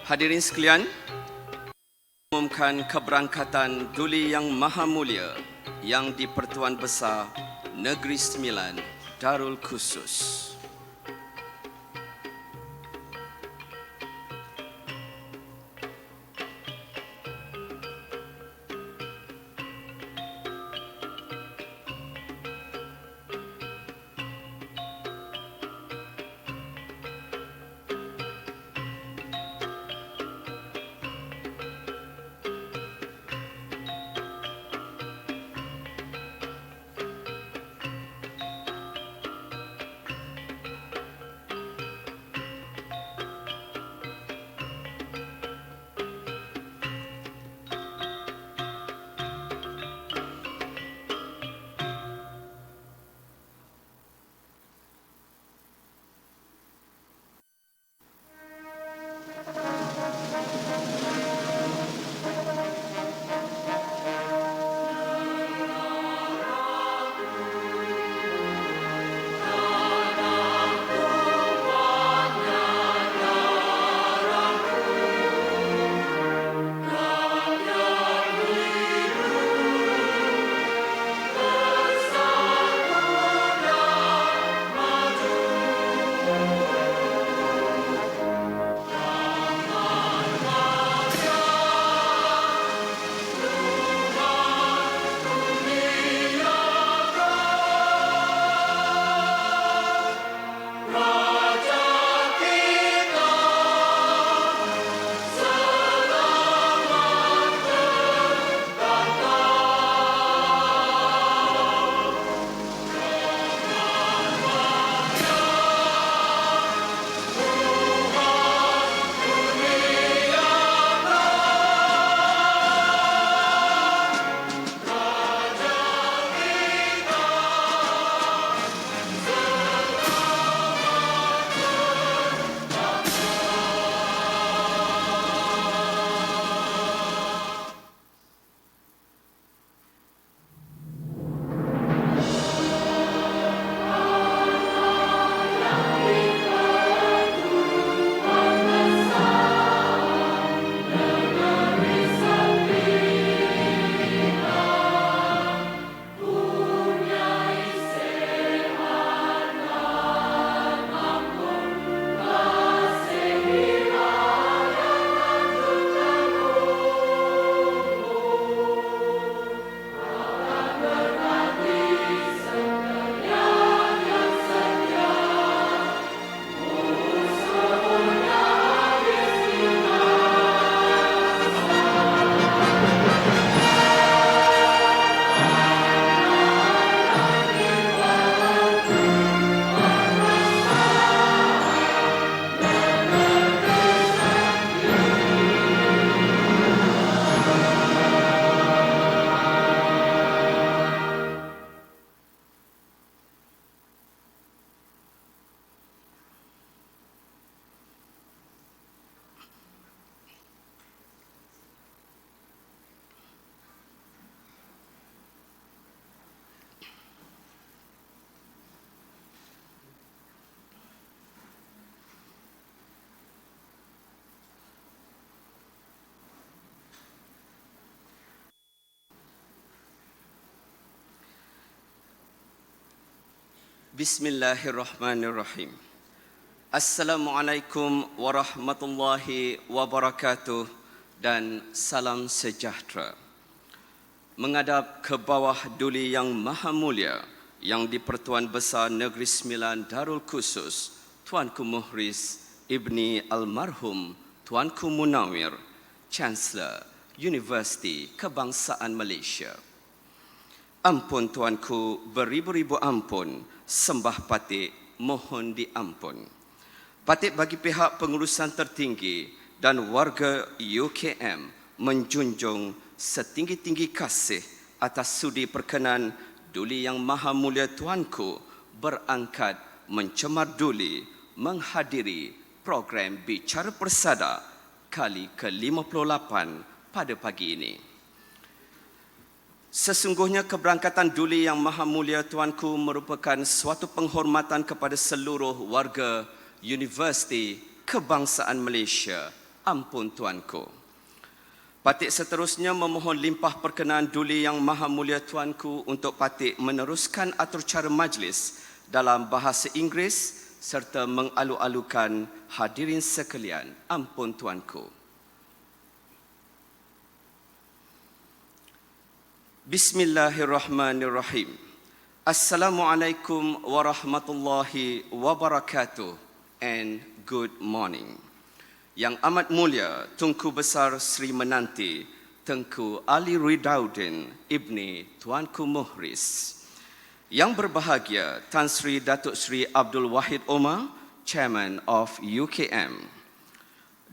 Hadirin sekalian, umumkan keberangkatan Duli Yang Maha Mulia yang di-Pertuan Besar Negeri Sembilan Darul Khusus. Bismillahirrahmanirrahim. Assalamualaikum warahmatullahi wabarakatuh dan salam sejahtera. Menghadap ke bawah Duli Yang Maha Mulia yang di-Pertuan Besar Negeri Sembilan Darul Khusus, Tuanku Muhriz Ibni Almarhum Tuanku Munawir, Chancellor Universiti Kebangsaan Malaysia. Ampun Tuanku, beribu-ribu ampun, sembah patik, mohon diampun. Patik bagi pihak pengurusan tertinggi dan warga UKM menjunjung setinggi-tinggi kasih atas sudi perkenan Duli Yang Maha Mulia Tuanku berangkat mencemar Duli menghadiri program Bicara Persada kali ke-58 pada pagi ini. Sesungguhnya keberangkatan Duli Yang Maha Mulia Tuanku merupakan suatu penghormatan kepada seluruh warga Universiti Kebangsaan Malaysia Ampun Tuanku. Patik seterusnya memohon limpah perkenaan Duli Yang Maha Mulia Tuanku untuk patik meneruskan atur cara majlis dalam bahasa Inggeris serta mengalu-alukan hadirin sekalian. Ampun Tuanku. Bismillahirrahmanirrahim. Assalamualaikum warahmatullahi wabarakatuh and good morning. Yang amat mulia Tunku Besar Sri Menanti Tengku Ali Ridauddin Ibni Tuanku Muhriz. Yang berbahagia Tan Sri Datuk Sri Abdul Wahid Omar, Chairman of UKM.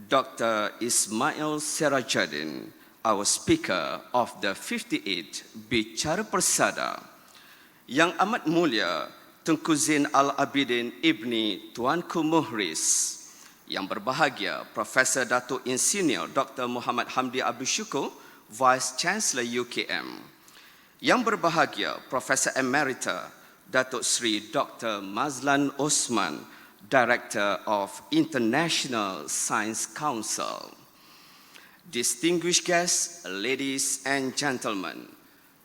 Dr. Ismail Serageldin, our Speaker of the 58 Bicara Persada. Yang amat mulia Tunku Zain Al-Abidin Ibni Tuanku Muhriz. Yang berbahagia Profesor Datuk Insinyur Dr. Muhammad Hamdi Abdul Syukur, Vice Chancellor UKM. Yang berbahagia Profesor Emerita Datuk Sri Dr. Mazlan Osman, Director of International Science Council. Distinguished guests, ladies and gentlemen,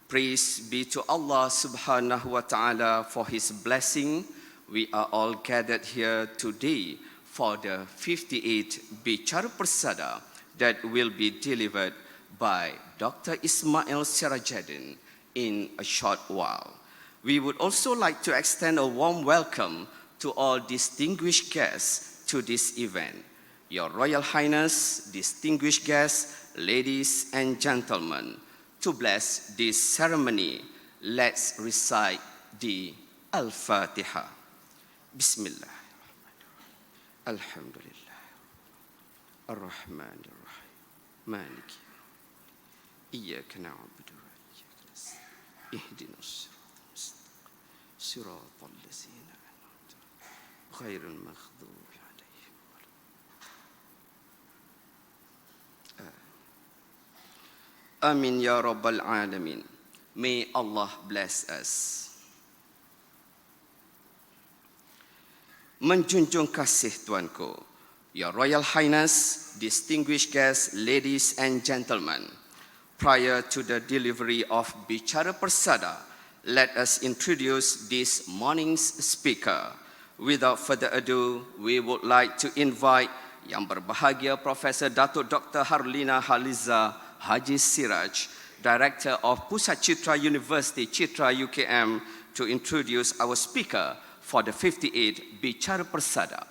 praise be to Allah subhanahu wa ta'ala for His blessing. We are all gathered here today for the 58 Bicara Persada that will be delivered by Dr. Ismail Serageldin in a short while. We would also like to extend a warm welcome to all distinguished guests to this event. Your Royal Highness, distinguished guests, ladies and gentlemen, to bless this ceremony, let's recite the Al-Fatiha. Bismillah. Alhamdulillah. Ar-Rahman Ar-Rahim. Maliki. Iyyaka na'budu wa iyyaka nasta'in. Ihdinas siratal ladzina an'amta 'alaihim ghairil maghdubi 'alaihim waladdallin. Amin ya rabbal alamin. May Allah bless us. Menjunjung kasih Tuanku, Your Royal Highness, distinguished guests, ladies and gentlemen, prior to the delivery of Bicara Persada, let us introduce this morning's speaker. Without further ado, we would like to invite Yang berbahagia Profesor Datuk Dr. Harlina Haliza Haji Siraj, Director of Pusat Citra University, Citra UKM, to introduce our speaker for the 58 Bicara Persada.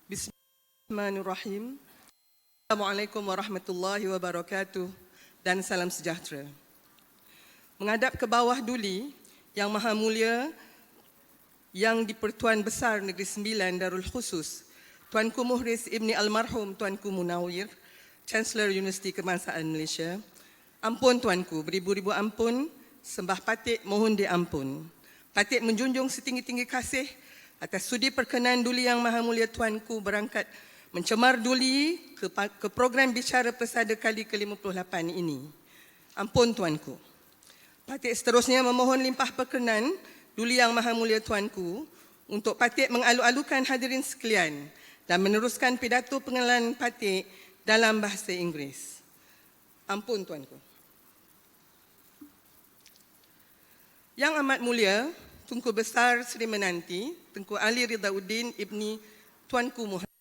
Bismillahirrahmanirrahim. Assalamualaikum warahmatullahi wabarakatuh dan salam sejahtera. Menghadap ke bawah Duli Yang Maha Mulia yang di-Pertuan Besar Negeri Sembilan Darul Khusus Tuanku Muhriz Ibni Almarhum Tuanku Munawir, Chancellor Universiti Kebangsaan Malaysia. Ampun Tuanku, beribu-ribu ampun, sembah patik mohon diampun. Patik menjunjung setinggi-tinggi kasih atas sudi perkenan Duli Yang Maha Mulia Tuanku berangkat mencemar Duli ke program Bicara Persada kali ke-58 ini. Ampun Tuanku. Patik seterusnya memohon limpah perkenan Duli Yang Maha Mulia Tuanku untuk patik mengalu-alukan hadirin sekalian dan meneruskan pidato pengenalan patik dalam bahasa Inggeris. Ampun Tuanku. Yang amat mulia Tunku Besar Sri Menanti Tengku Ali Ridauddin Ibni Tuanku Muhriz,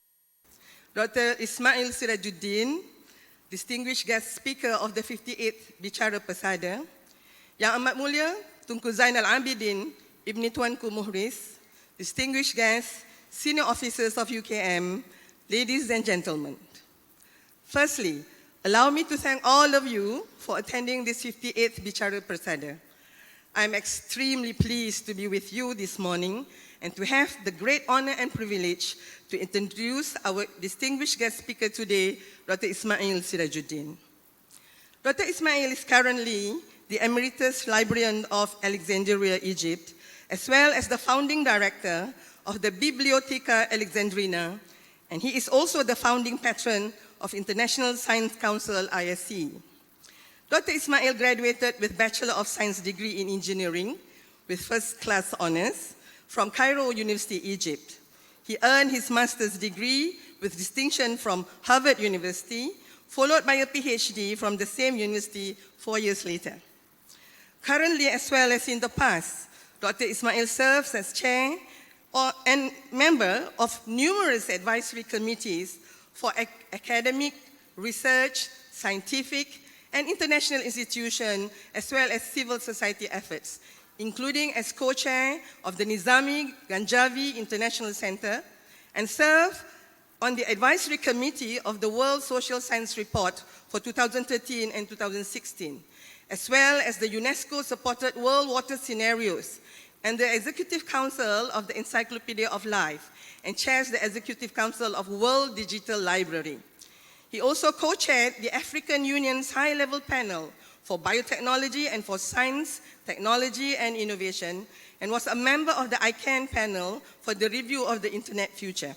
Dr. Ismail Serageldin, distinguished guest speaker of the 58th Bicara Persada. Yang amat mulia Tunku Zain Al-Abidin Ibni Tuanku Muhriz, distinguished guests, senior officers of UKM, ladies and gentlemen. Firstly, allow me to thank all of you for attending this 58th Bicara Persada. I'm extremely pleased to be with you this morning and to have the great honor and privilege to introduce our distinguished guest speaker today, Dr. Ismail Serageldin. Dr. Ismail is currently the Emeritus Librarian of Alexandria, Egypt, as well as the founding director of the Bibliotheca Alexandrina, and he is also the founding patron of International Science Council, ISC. Dr. Ismail graduated with Bachelor of Science degree in Engineering with first-class honors from Cairo University, Egypt. He earned his master's degree with distinction from Harvard University, followed by a PhD from the same university 4 years later. Currently, as well as in the past, Dr. Ismail serves as chair and member of numerous advisory committees for academic, research, scientific, and international institutions, as well as civil society efforts, including as co-chair of the Nizami Ganjavi International Center, and serve on the advisory committee of the World Social Science Report for 2013 and 2016, as well as the UNESCO-supported World Water Scenarios, and the Executive Council of the Encyclopedia of Life, and chairs the Executive Council of World Digital Library. He also co-chaired the African Union's high-level panel for biotechnology and for science, technology, and innovation, and was a member of the ICANN panel for the review of the Internet future.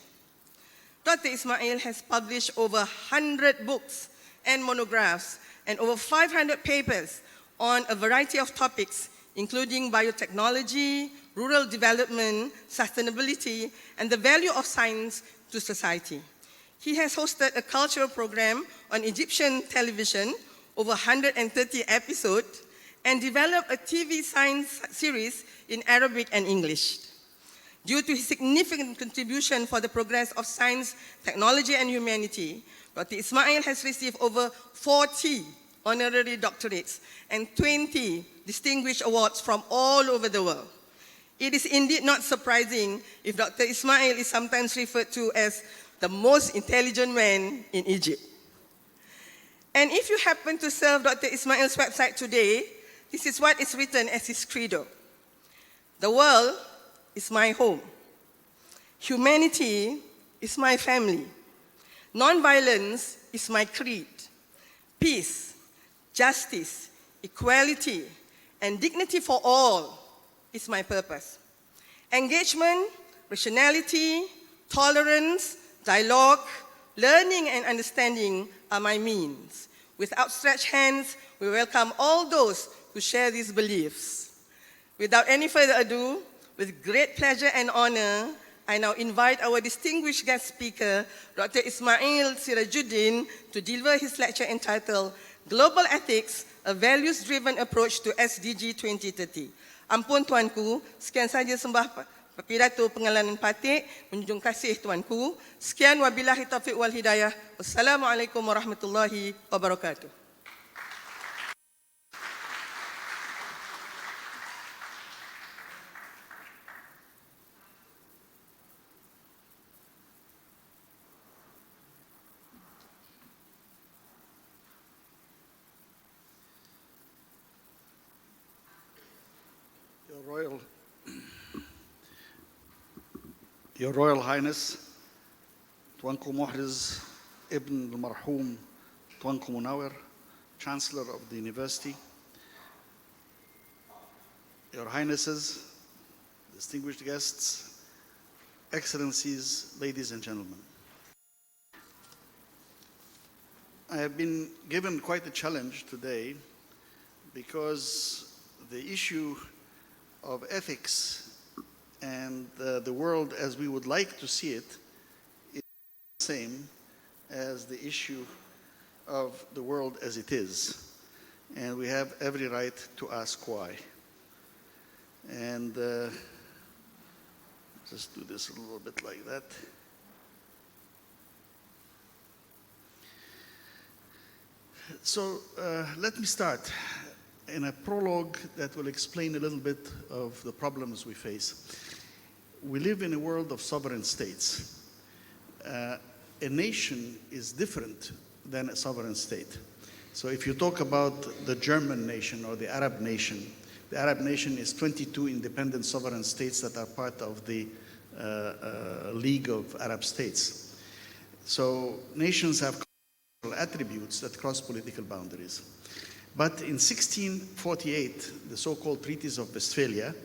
Dr. Ismail has published over 100 books and monographs and over 500 papers on a variety of topics, including biotechnology, rural development, sustainability, and the value of science to society. He has hosted a cultural program on Egyptian television, over 130 episodes, and developed a TV science series in Arabic and English. Due to his significant contribution for the progress of science, technology, and humanity, Dr. Ismail has received over 40 honorary doctorates and 20 distinguished awards from all over the world. It is indeed not surprising if Dr. Ismail is sometimes referred to as the most intelligent man in Egypt. And if you happen to surf Dr. Ismail's website today, this is what is written as his credo. The world is my home. Humanity is my family. Non-violence is my creed. Peace, justice, equality, and dignity for all is my purpose. Engagement, rationality, tolerance, dialogue, learning, and understanding are my means. With outstretched hands, we welcome all those who share these beliefs. Without any further ado, with great pleasure and honor, I now invite our distinguished guest speaker, Dr. Ismail Serageldin, to deliver his lecture entitled Global Ethics, a Values-Driven Approach to SDG 2030. Ampun Tuanku, sekian saja sembah pidato pengalaman Patik, menjunjung kasih Tuanku. Sekian wabillahi taufiq wal hidayah. Wassalamualaikum warahmatullahi wabarakatuh. Your Royal Highness, Tuanku Muhriz Ibn al-Marhum Tuanku Munawir, Chancellor of the University, Your Highnesses, distinguished guests, Excellencies, ladies and gentlemen. I have been given quite a challenge today because the issue of ethics and the world as we would like to see it is the same as the issue of the world as it is. And we have every right to ask why. And just do this a little bit like that. So let me start in a prologue that will explain a little bit of the problems we face. We live in a world of sovereign states. A nation is different than a sovereign state. So if you talk about the German nation or the Arab nation is 22 independent sovereign states that are part of the League of Arab States. So nations have attributes that cross political boundaries. But in 1648, the so-called Treaties of Westphalia,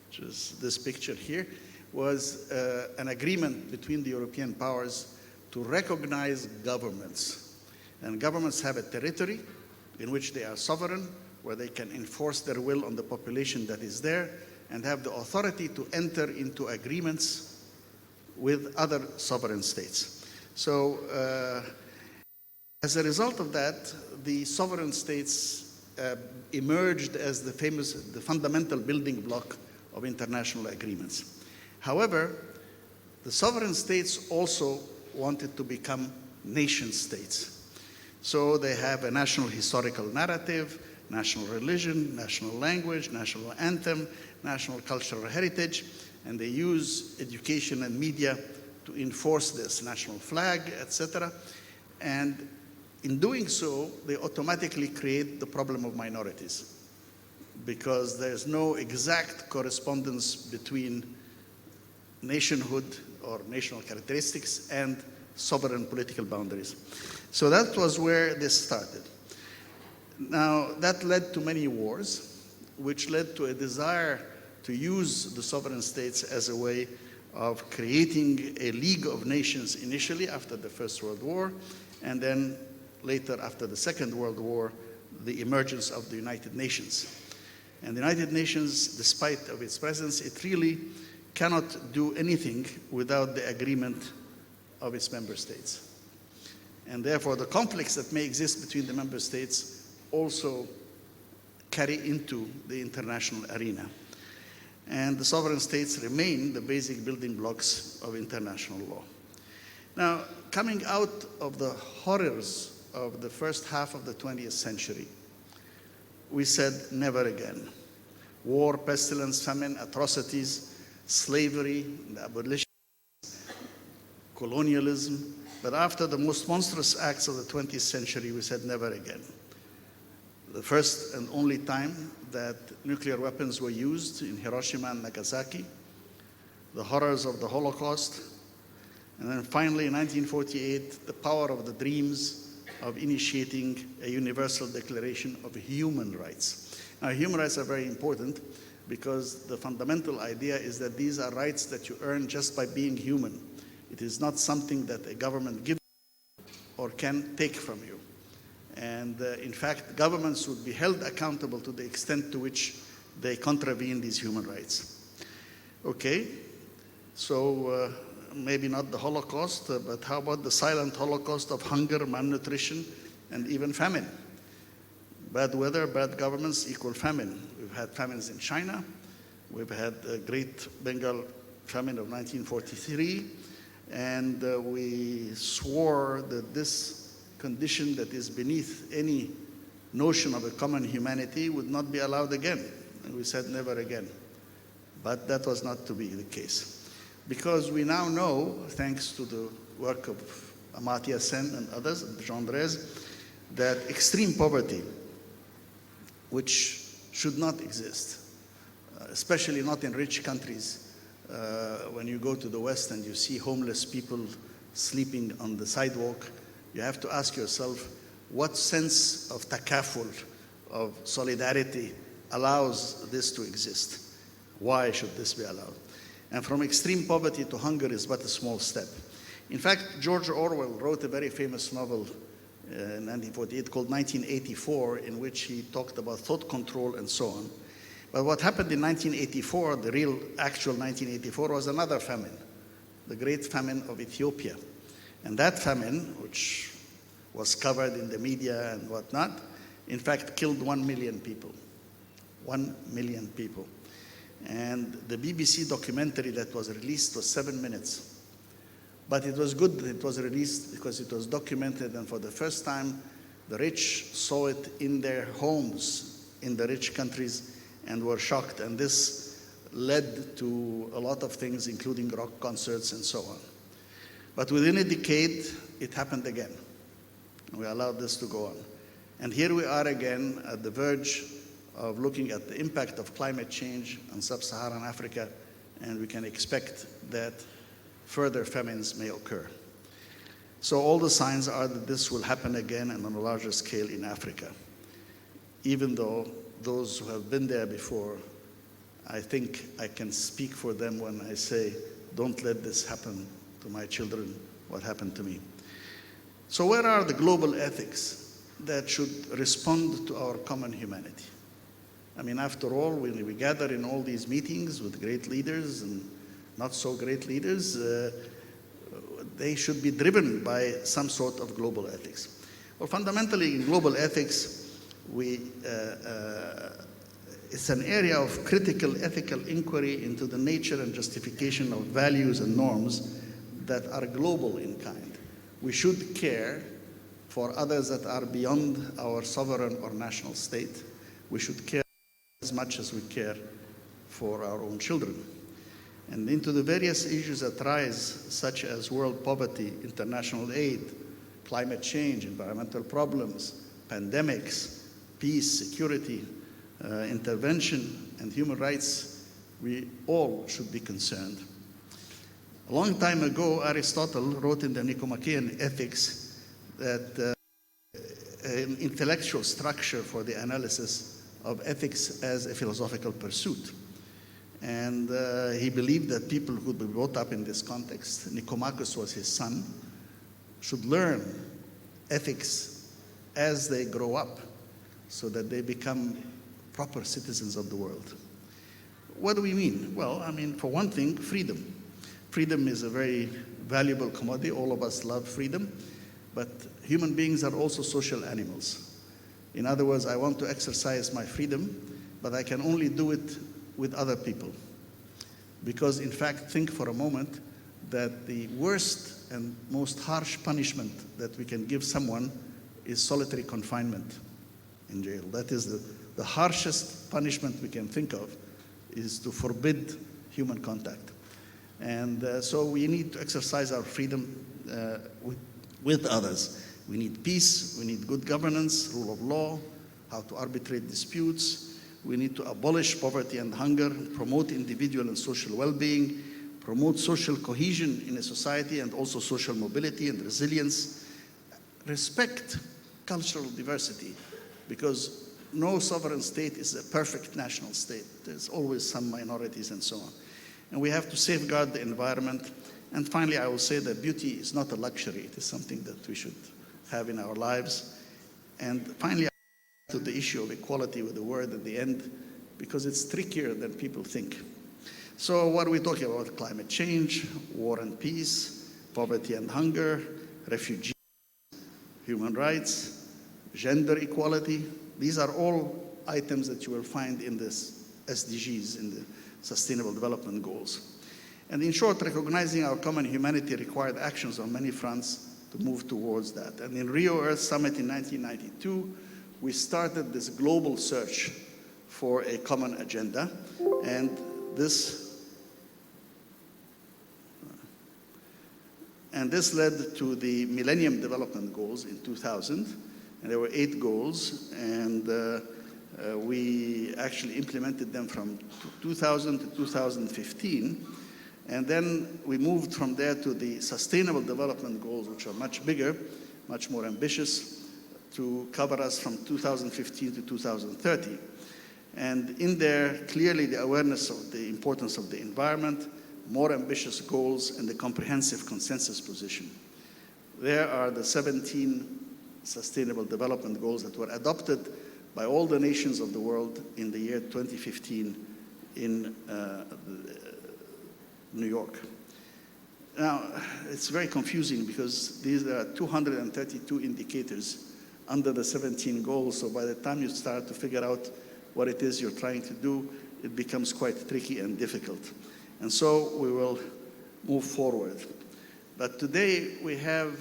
which is this picture here, was an agreement between the European powers to recognize governments. And governments have a territory, in which they are sovereign, where they can enforce their will on the population that is there, and have the authority to enter into agreements with other sovereign states. So as a result of that, the sovereign states emerged as the fundamental building block of international agreements. However, the sovereign states also wanted to become nation states. So they have a national historical narrative, national religion, national language, national anthem, national cultural heritage, and they use education and media to enforce this national flag, etc. And in doing so, they automatically create the problem of minorities, because there's no exact correspondence between nationhood or national characteristics and sovereign political boundaries. So that was where this started. Now, that led to many wars, which led to a desire to use the sovereign states as a way of creating a League of Nations initially after the First World War, and then later after the Second World War, the emergence of the United Nations. And the United Nations, despite of its presence, it really cannot do anything without the agreement of its member states. And therefore, the conflicts that may exist between the member states also carry into the international arena. And the sovereign states remain the basic building blocks of international law. Now, coming out of the horrors of the first half of the 20th century, we said never again. War, pestilence, famine, atrocities, slavery, the abolition, colonialism. But after the most monstrous acts of the 20th century, we said never again. The first and only time that nuclear weapons were used in Hiroshima and Nagasaki, the horrors of the Holocaust, and then finally in 1948, the power of the dreams of initiating a universal declaration of human rights. Now, human rights are very important because the fundamental idea is that these are rights that you earn just by being human. It is not something that a government gives or can take from you. And in fact, governments would be held accountable to the extent to which they contravene these human rights. Okay, so maybe not the Holocaust, but how about the silent Holocaust of hunger, malnutrition, and even famine? Bad weather, bad governments equal famine. We've had famines in China. We've had the Great Bengal Famine of 1943. And we swore that this condition that is beneath any notion of a common humanity would not be allowed again. And we said never again. But that was not to be the case. Because we now know, thanks to the work of Amartya Sen and others, Jean Drèze, that extreme poverty, which should not exist, especially not in rich countries, when you go to the West and you see homeless people sleeping on the sidewalk, you have to ask yourself, what sense of takaful, of solidarity, allows this to exist? Why should this be allowed? And from extreme poverty to hunger is but a small step. In fact, George Orwell wrote a very famous novel in 1948 called 1984, in which he talked about thought control and so on. But what happened in 1984, the real actual 1984, was another famine, the Great Famine of Ethiopia. And that famine, which was covered in the media and whatnot, in fact killed 1 million people. 1 million people. And the BBC documentary that was released was 7 minutes. But it was good that it was released because it was documented, and for the first time, the rich saw it in their homes in the rich countries and were shocked. And this led to a lot of things, including rock concerts and so on. But within a decade, it happened again. We allowed this to go on. And here we are again at the verge of looking at the impact of climate change on sub-Saharan Africa, and we can expect that further famines may occur. So all the signs are that this will happen again and on a larger scale in Africa. Even though those who have been there before, I think I can speak for them when I say, don't let this happen to my children, what happened to me. So where are the global ethics that should respond to our common humanity. I mean, after all, when we gather in all these meetings with great leaders and not so great leaders, they should be driven by some sort of global ethics. Well, fundamentally, in global ethics, it's an area of critical ethical inquiry into the nature and justification of values and norms that are global in kind. We should care for others that are beyond our sovereign or national state. We should care as much as we care for our own children. And into the various issues that rise, such as world poverty, international aid, climate change, environmental problems, pandemics, peace, security, intervention, and human rights, we all should be concerned. A long time ago, Aristotle wrote in the Nicomachean Ethics that an intellectual structure for the analysis of ethics as a philosophical pursuit. And he believed that people who would be brought up in this context, Nicomachus was his son, should learn ethics as they grow up so that they become proper citizens of the world. What do we mean? Well, I mean, for one thing, freedom. Freedom is a very valuable commodity. All of us love freedom, but human beings are also social animals. In other words, I want to exercise my freedom, but I can only do it with other people. Because in fact, think for a moment that the worst and most harsh punishment that we can give someone is solitary confinement in jail. That is the harshest punishment we can think of, is to forbid human contact. And so we need to exercise our freedom with others. We need peace, we need good governance, rule of law, how to arbitrate disputes. We need to abolish poverty and hunger, promote individual and social well-being, promote social cohesion in a society and also social mobility and resilience. Respect cultural diversity, because no sovereign state is a perfect national state. There's always some minorities and so on. And we have to safeguard the environment. And finally, I will say that beauty is not a luxury. It is something that we should have in our lives. And finally, to the issue of equality with the word at the end, because it's trickier than people think. So what are we talking about? Climate change, war and peace, poverty and hunger, refugees, human rights, gender equality. These are all items that you will find in this SDGs, in the Sustainable Development Goals. And in short, recognizing our common humanity required actions on many fronts to move towards that. And in Rio Earth Summit in 1992, we started this global search for a common agenda. And this led to the Millennium Development Goals in 2000. And there were 8 goals, and we actually implemented them from 2000 to 2015. And then we moved from there to the Sustainable Development Goals, which are much bigger, much more ambitious, to cover us from 2015 to 2030. And in there, clearly the awareness of the importance of the environment, more ambitious goals, and the comprehensive consensus position. There are the 17 Sustainable Development Goals that were adopted by all the nations of the world in the year 2015 in New York. Now, it's very confusing because these are 232 indicators under the 17 goals, so by the time you start to figure out what it is you're trying to do, it becomes quite tricky and difficult. And so we will move forward. But today we have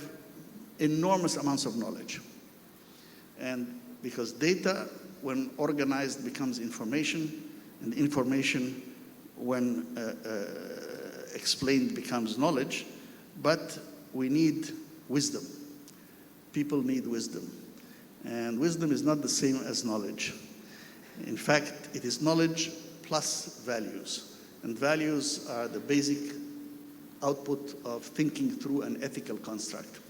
enormous amounts of knowledge. And because data, when organized, becomes information, and information, when explained, becomes knowledge, but we need wisdom. People need wisdom. And wisdom is not the same as knowledge. In fact, it is knowledge plus values. And values are the basic output of thinking through an ethical construct.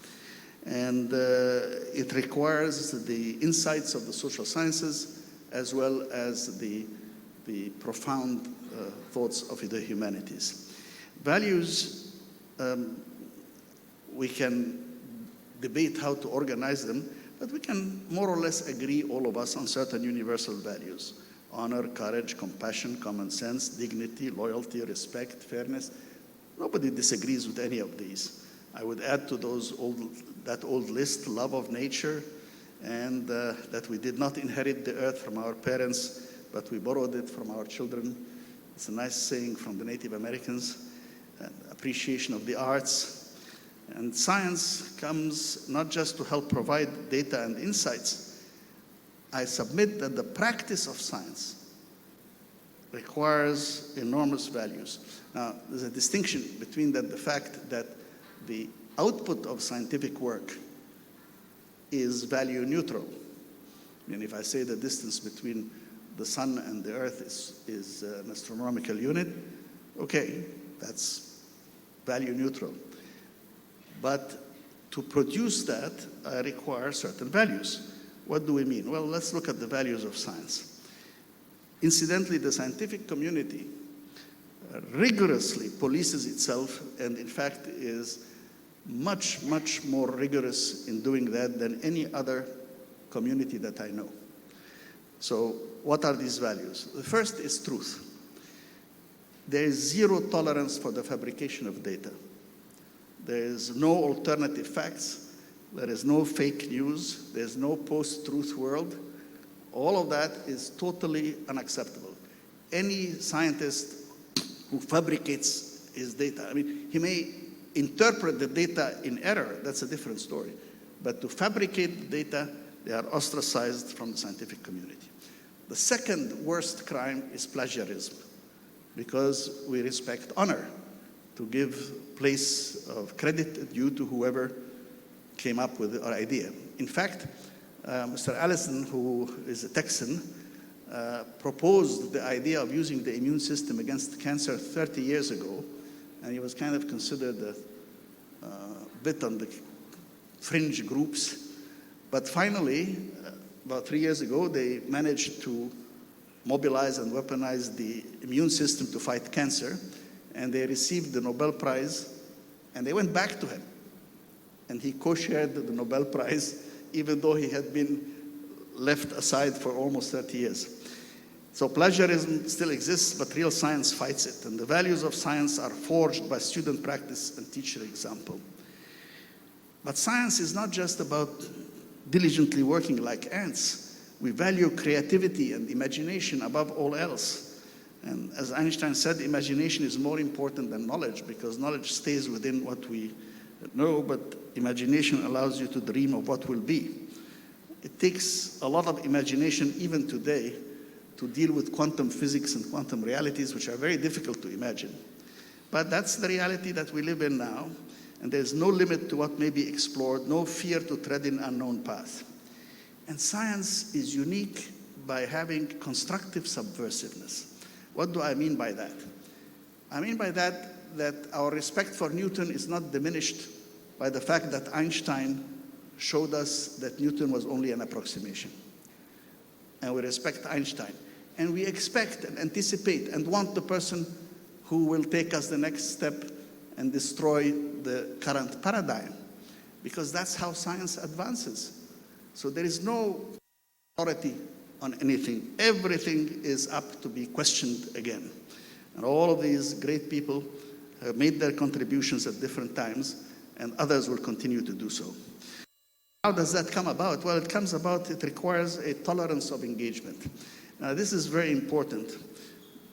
And it requires the insights of the social sciences as well as the profound thoughts of the humanities. Values, we can debate how to organize them, But we can more or less agree, all of us, on certain universal values: honor, courage, compassion, common sense, dignity, loyalty, respect, fairness. Nobody disagrees with any of these. I would add to that old list, love of nature, and that we did not inherit the earth from our parents, but we borrowed it from our children. It's a nice saying from the Native Americans. Appreciation of the arts. And science comes not just to help provide data and insights. I submit that the practice of science requires enormous values. Now, there's a distinction between the fact that the output of scientific work is value neutral. I mean, if I say the distance between the sun and the earth is an astronomical unit, okay, that's value neutral. But to produce that, I require certain values. What do we mean? Well, let's look at the values of science. Incidentally, the scientific community rigorously polices itself, and in fact is much, much more rigorous in doing that than any other community that I know. So what are these values? The first is truth. There is zero tolerance for the fabrication of data. There is no alternative facts. There is no fake news. There's no post-truth world. All of that is totally unacceptable. Any scientist who fabricates his data, I mean, he may interpret the data in error, that's a different story. But to fabricate data, they are ostracized from the scientific community. The second worst crime is plagiarism, because we respect honor, to give place of credit due to whoever came up with our idea. In fact, Mr. Allison, who is a Texan, proposed the idea of using the immune system against cancer 30 years ago, and he was kind of considered a bit on the fringe groups. But finally, about 3 years ago, they managed to mobilize and weaponize the immune system to fight cancer, and they received the Nobel Prize, and they went back to him. And he co-shared the Nobel Prize, even though he had been left aside for almost 30 years. So plagiarism still exists, but real science fights it. And the values of science are forged by student practice and teacher example. But science is not just about diligently working like ants. We value creativity and imagination above all else. And as Einstein said, imagination is more important than knowledge, because knowledge stays within what we know, but imagination allows you to dream of what will be. It takes a lot of imagination even today to deal with quantum physics and quantum realities, which are very difficult to imagine. But that's the reality that we live in now, and there's no limit to what may be explored, no fear to tread in unknown path. And science is unique by having constructive subversiveness. What do I mean by that? I mean by that our respect for Newton is not diminished by the fact that Einstein showed us that Newton was only an approximation. And we respect Einstein. And we expect and anticipate and want the person who will take us the next step and destroy the current paradigm, because that's how science advances. So there is no authority on anything. Everything is up to be questioned again. And all of these great people have made their contributions at different times, and others will continue to do so. How does that come about? Well, it requires a tolerance of engagement. Now, this is very important,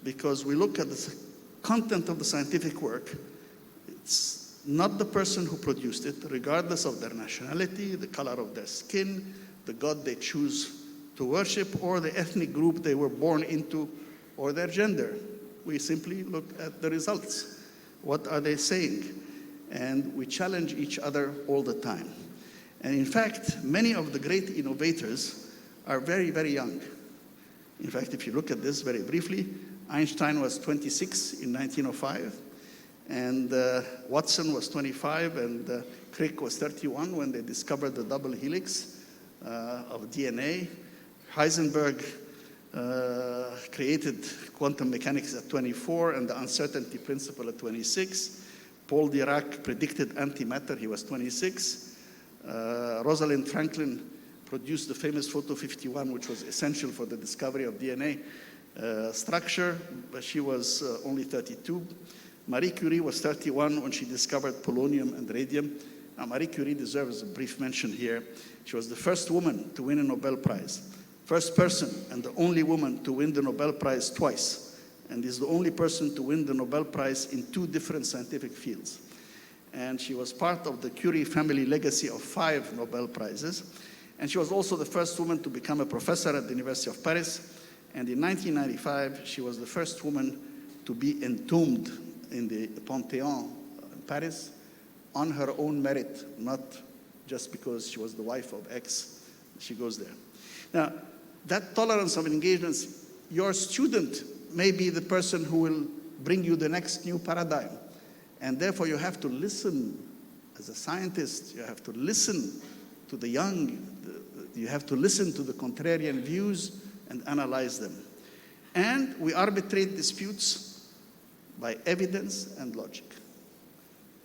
because we look at the content of the scientific work. It's not the person who produced it, regardless of their nationality, the color of their skin, the God they choose to worship, or the ethnic group they were born into, or their gender. We simply look at the results. What are they saying? And we challenge each other all the time. And in fact, many of the great innovators are very, very young. In fact, if you look at this very briefly, Einstein was 26 in 1905, and Watson was 25, and Crick was 31 when they discovered the double helix of DNA. Heisenberg created quantum mechanics at 24 and the uncertainty principle at 26. Paul Dirac predicted antimatter, he was 26. Rosalind Franklin produced the famous photo 51, which was essential for the discovery of DNA structure, but she was only 32. Marie Curie was 31 when she discovered polonium and radium. Now, Marie Curie deserves a brief mention here. She was the first woman to win a Nobel Prize, first person and the only woman to win the Nobel Prize twice, and is the only person to win the Nobel Prize in 2 different scientific fields. And she was part of the Curie family legacy of 5 Nobel Prizes. And she was also the first woman to become a professor at the University of Paris. And in 1995, she was the first woman to be entombed in the Panthéon in Paris on her own merit, not just because she was the wife of X. She goes there. Now, that tolerance of engagements, your student may be the person who will bring you the next new paradigm. And therefore, you have to listen as a scientist. You have to listen to the young. You have to listen to the contrarian views and analyze them. And we arbitrate disputes by evidence and logic.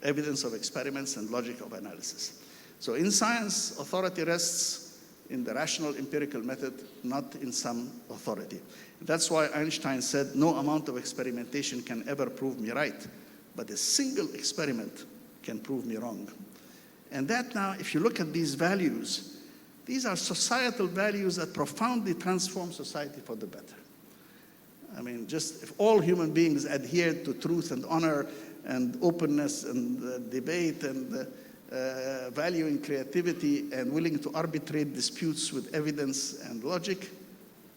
Evidence of experiments and logic of analysis. So in science, authority rests in the rational empirical method, not in some authority. That's why Einstein said, no amount of experimentation can ever prove me right, but a single experiment can prove me wrong. And that now, if you look at these values, these are societal values that profoundly transform society for the better. I mean, just if all human beings adhered to truth and honor and openness and debate and valuing creativity and willing to arbitrate disputes with evidence and logic,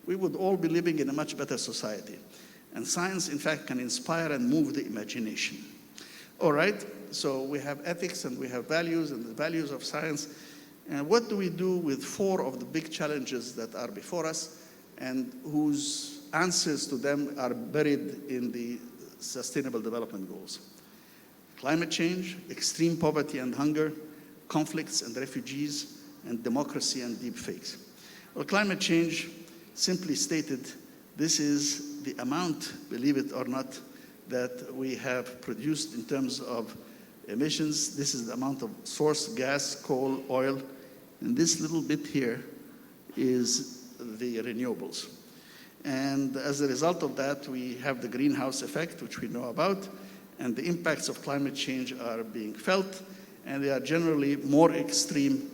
we would all be living in a much better society. And science, in fact, can inspire and move the imagination. All right, so we have ethics and we have values and the values of science. And what do we do with 4 of the big challenges that are before us and whose answers to them are buried in the Sustainable Development Goals? Climate change, extreme poverty and hunger, conflicts and refugees, and democracy and deep fakes. Well, climate change, simply stated, this is the amount, believe it or not, that we have produced in terms of emissions. This is the amount of source gas, coal, oil, and this little bit here is the renewables. And as a result of that, we have the greenhouse effect, which we know about, and the impacts of climate change are being felt, and they are generally more extreme.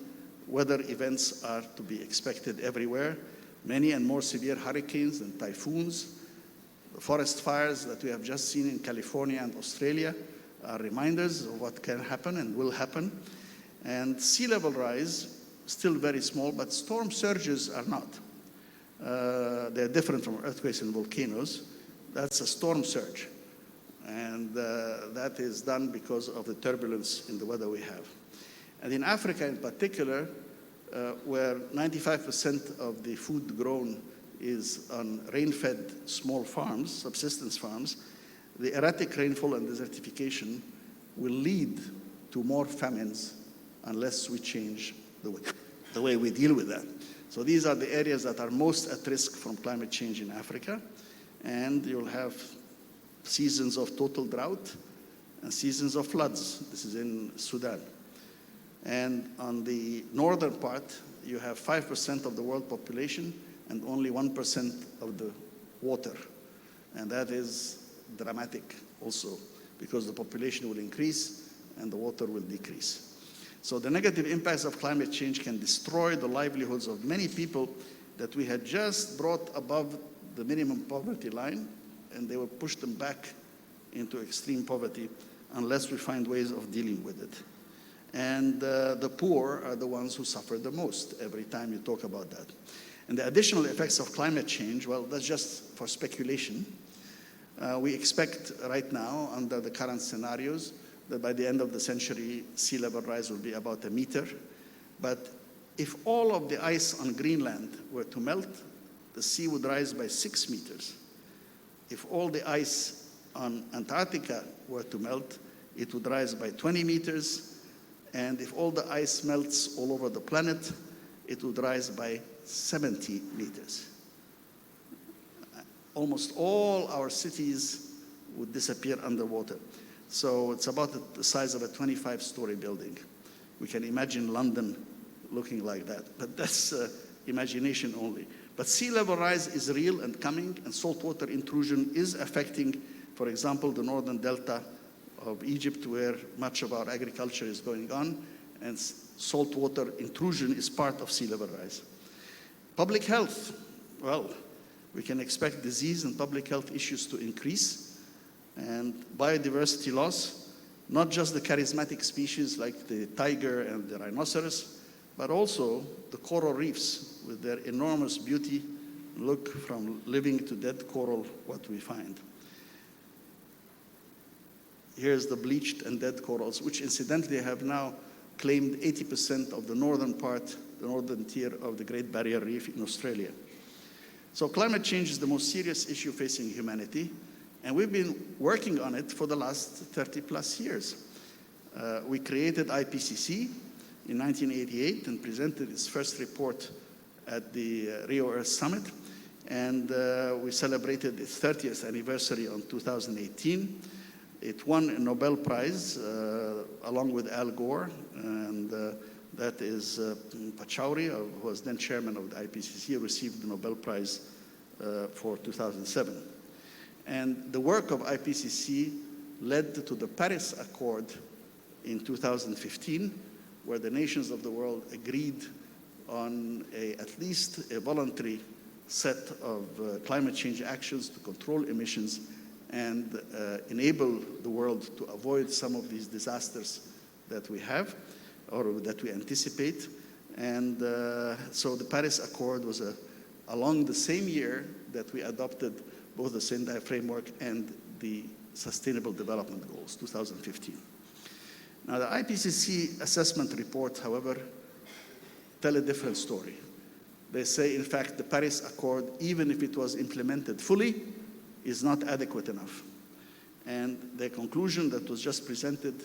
Weather events are to be expected everywhere. Many and more severe hurricanes and typhoons. The forest fires that we have just seen in California and Australia are reminders of what can happen and will happen. And sea level rise, still very small, but storm surges are not. They're different from earthquakes and volcanoes. That's a storm surge. And that is done because of the turbulence in the weather we have. And in Africa in particular, where 95% of the food grown is on rain-fed small farms, subsistence farms, the erratic rainfall and desertification will lead to more famines unless we change the way we deal with that. So these are the areas that are most at risk from climate change in Africa. And you'll have seasons of total drought and seasons of floods. This is in Sudan. And on the northern part, you have 5% of the world population and only 1% of the water. And that is dramatic also, because the population will increase and the water will decrease. So the negative impacts of climate change can destroy the livelihoods of many people that we had just brought above the minimum poverty line, and they will push them back into extreme poverty unless we find ways of dealing with it. And the poor are the ones who suffer the most every time you talk about that. And the additional effects of climate change, well, that's just for speculation. We expect right now, under the current scenarios, that by the end of the century, sea level rise will be about 1 meter. But if all of the ice on Greenland were to melt, the sea would rise by 6 meters. If all the ice on Antarctica were to melt, it would rise by 20 meters. And if all the ice melts all over the planet, it would rise by 70 meters. Almost all our cities would disappear underwater. So it's about the size of a 25-story building. We can imagine London looking like that. But that's imagination only. But sea level rise is real and coming, and saltwater intrusion is affecting, for example, the northern delta of Egypt, where much of our agriculture is going on, and saltwater intrusion is part of sea level rise. Public health, well, we can expect disease and public health issues to increase, and biodiversity loss, not just the charismatic species like the tiger and the rhinoceros, but also the coral reefs with their enormous beauty. Look, from living to dead coral, what we find. Here's the bleached and dead corals, which incidentally have now claimed 80% of the northern part, the northern tier of the Great Barrier Reef in Australia. So climate change is the most serious issue facing humanity, and we've been working on it for the last 30 plus years. We created IPCC in 1988 and presented its first report at the Rio Earth Summit, and we celebrated its 30th anniversary on 2018. It won a Nobel Prize along with Al Gore, and that is Pachauri, who was then chairman of the IPCC, received the Nobel Prize for 2007. And the work of IPCC led to the Paris Accord in 2015, where the nations of the world agreed on at least a voluntary set of climate change actions to control emissions and enable the world to avoid some of these disasters that we have or that we anticipate. And so the Paris Accord was along the same year that we adopted both the Sendai Framework and the Sustainable Development Goals, 2015. Now, the IPCC assessment report, however, tell a different story. They say, in fact, the Paris Accord, even if it was implemented fully, is not adequate enough. And the conclusion that was just presented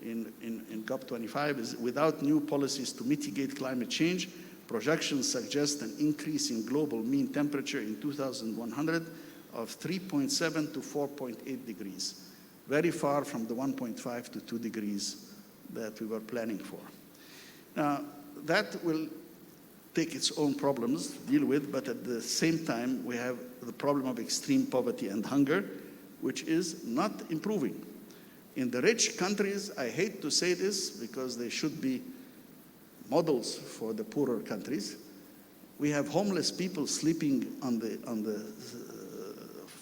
in COP25 is, without new policies to mitigate climate change, projections suggest an increase in global mean temperature in 2100 of 3.7 to 4.8 degrees, very far from the 1.5 to 2 degrees that we were planning for. Now, that will take its own problems to deal with, but at the same time, we have the problem of extreme poverty and hunger, which is not improving. In the rich countries, I hate to say this because they should be models for the poorer countries, we have homeless people sleeping on the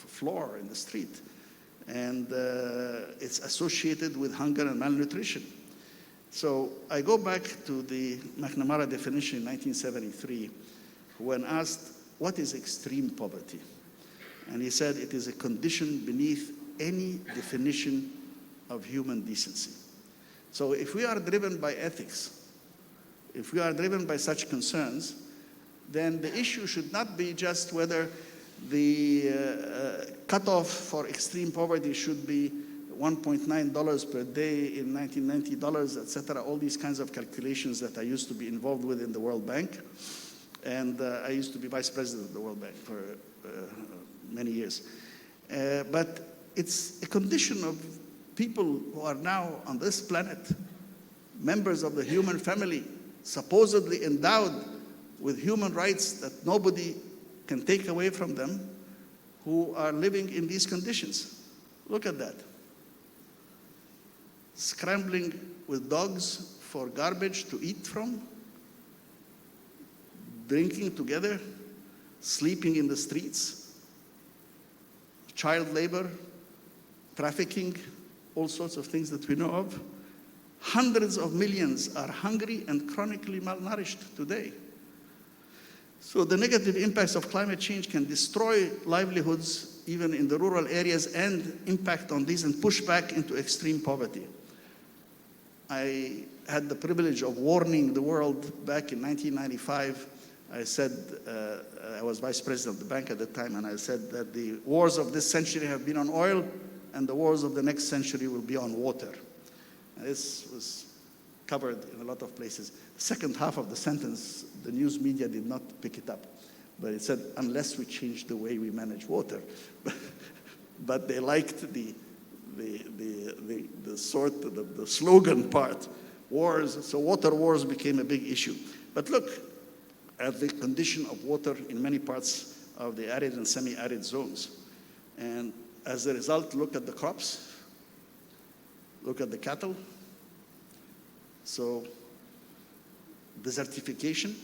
floor in the street, and it's associated with hunger and malnutrition. So I go back to the McNamara definition in 1973, when asked, what is extreme poverty? And he said, it is a condition beneath any definition of human decency. So if we are driven by ethics, if we are driven by such concerns, then the issue should not be just whether the cutoff for extreme poverty should be $1.9 per day in 1990, etc., all these kinds of calculations that I used to be involved with in the World Bank. And I used to be vice president of the World Bank for many years. But it's a condition of people who are now on this planet, members of the human family, supposedly endowed with human rights that nobody can take away from them, who are living in these conditions. Look at that. Scrambling with dogs for garbage to eat from, drinking together, sleeping in the streets, child labor, trafficking, all sorts of things that we know of. Hundreds of millions are hungry and chronically malnourished today. So the negative impacts of climate change can destroy livelihoods even in the rural areas and impact on these and push back into extreme poverty. I had the privilege of warning the world back in 1995. I said, I was vice president of the bank at the time, and I said that the wars of this century have been on oil, and the wars of the next century will be on water. And this was covered in a lot of places. The second half of the sentence, the news media did not pick it up. But it said, unless we change the way we manage water. But they liked the slogan part, wars. So water wars became a big issue. But look at the condition of water in many parts of the arid and semi-arid zones. And as a result, look at the crops, look at the cattle. So, desertification.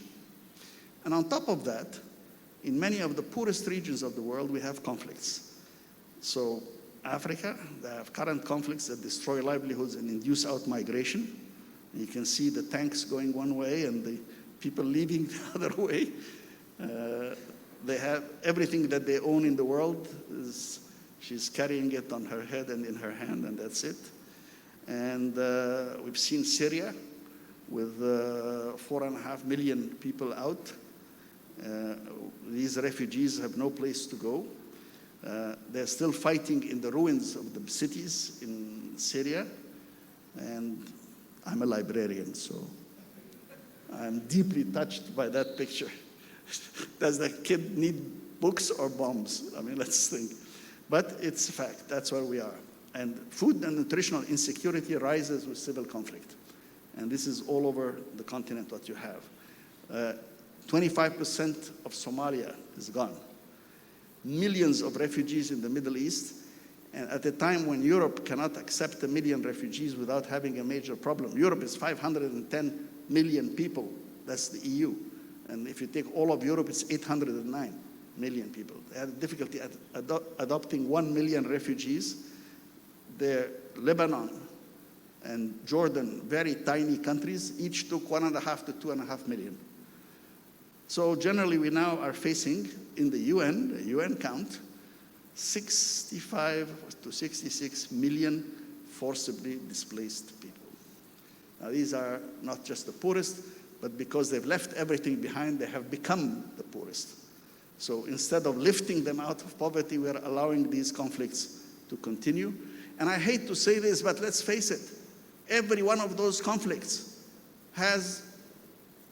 And on top of that, in many of the poorest regions of the world, we have conflicts. So, Africa, they have current conflicts that destroy livelihoods and induce out-migration. You can see the tanks going one way and the people leaving the other way. They have everything that they own in the world. She's carrying it on her head and in her hand, and that's it. And we've seen Syria with 4.5 million people out. These refugees have no place to go. They're still fighting in the ruins of the cities in Syria. And I'm a librarian, so I'm deeply touched by that picture. Does the kid need books or bombs? I mean, let's think. But it's a fact, that's where we are. And food and nutritional insecurity rises with civil conflict. And this is all over the continent what you have. 25% of Somalia is gone. Millions of refugees in the Middle East. And at a time when Europe cannot accept 1 million refugees without having a major problem. Europe is 510 million people. That's the EU. And if you take all of Europe, it's 809 million people. They had difficulty at adopting 1 million refugees. Lebanon and Jordan, very tiny countries, each took 1.5 to 2.5 million. So generally, we now are facing, in the UN count, 65 to 66 million forcibly displaced people. Now, these are not just the poorest, but because they've left everything behind, they have become the poorest. So instead of lifting them out of poverty, we're allowing these conflicts to continue. And I hate to say this, but let's face it, every one of those conflicts has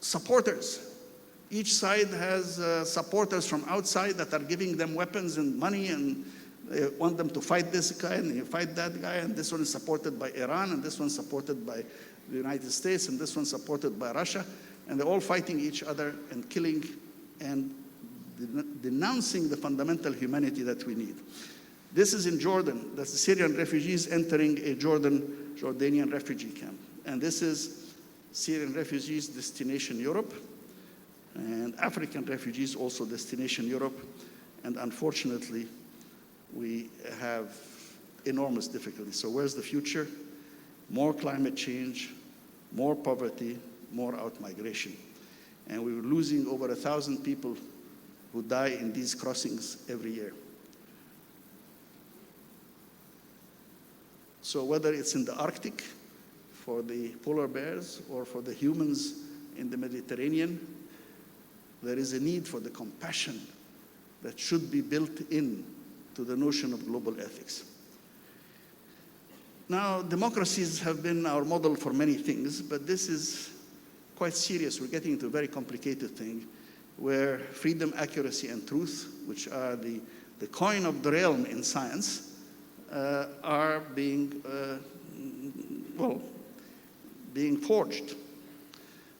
supporters. Each side has supporters from outside that are giving them weapons and money, and they want them to fight this guy and you fight that guy, and this one is supported by Iran, and this one is supported by the United States, and this one is supported by Russia, and they're all fighting each other and killing and denouncing the fundamental humanity that we need. This is in Jordan. That's the Syrian refugees entering a Jordanian refugee camp. And this is Syrian refugees, destination Europe, and African refugees, also destination Europe. And unfortunately, we have enormous difficulties. So where's the future? More climate change, more poverty, more out-migration. And we're losing over 1,000 people who die in these crossings every year. So whether it's in the Arctic for the polar bears or for the humans in the Mediterranean, there is a need for the compassion that should be built in to the notion of global ethics. Now, democracies have been our model for many things, but this is quite serious. We're getting into a very complicated thing where freedom, accuracy, and truth, which are the coin of the realm in science, are being forged.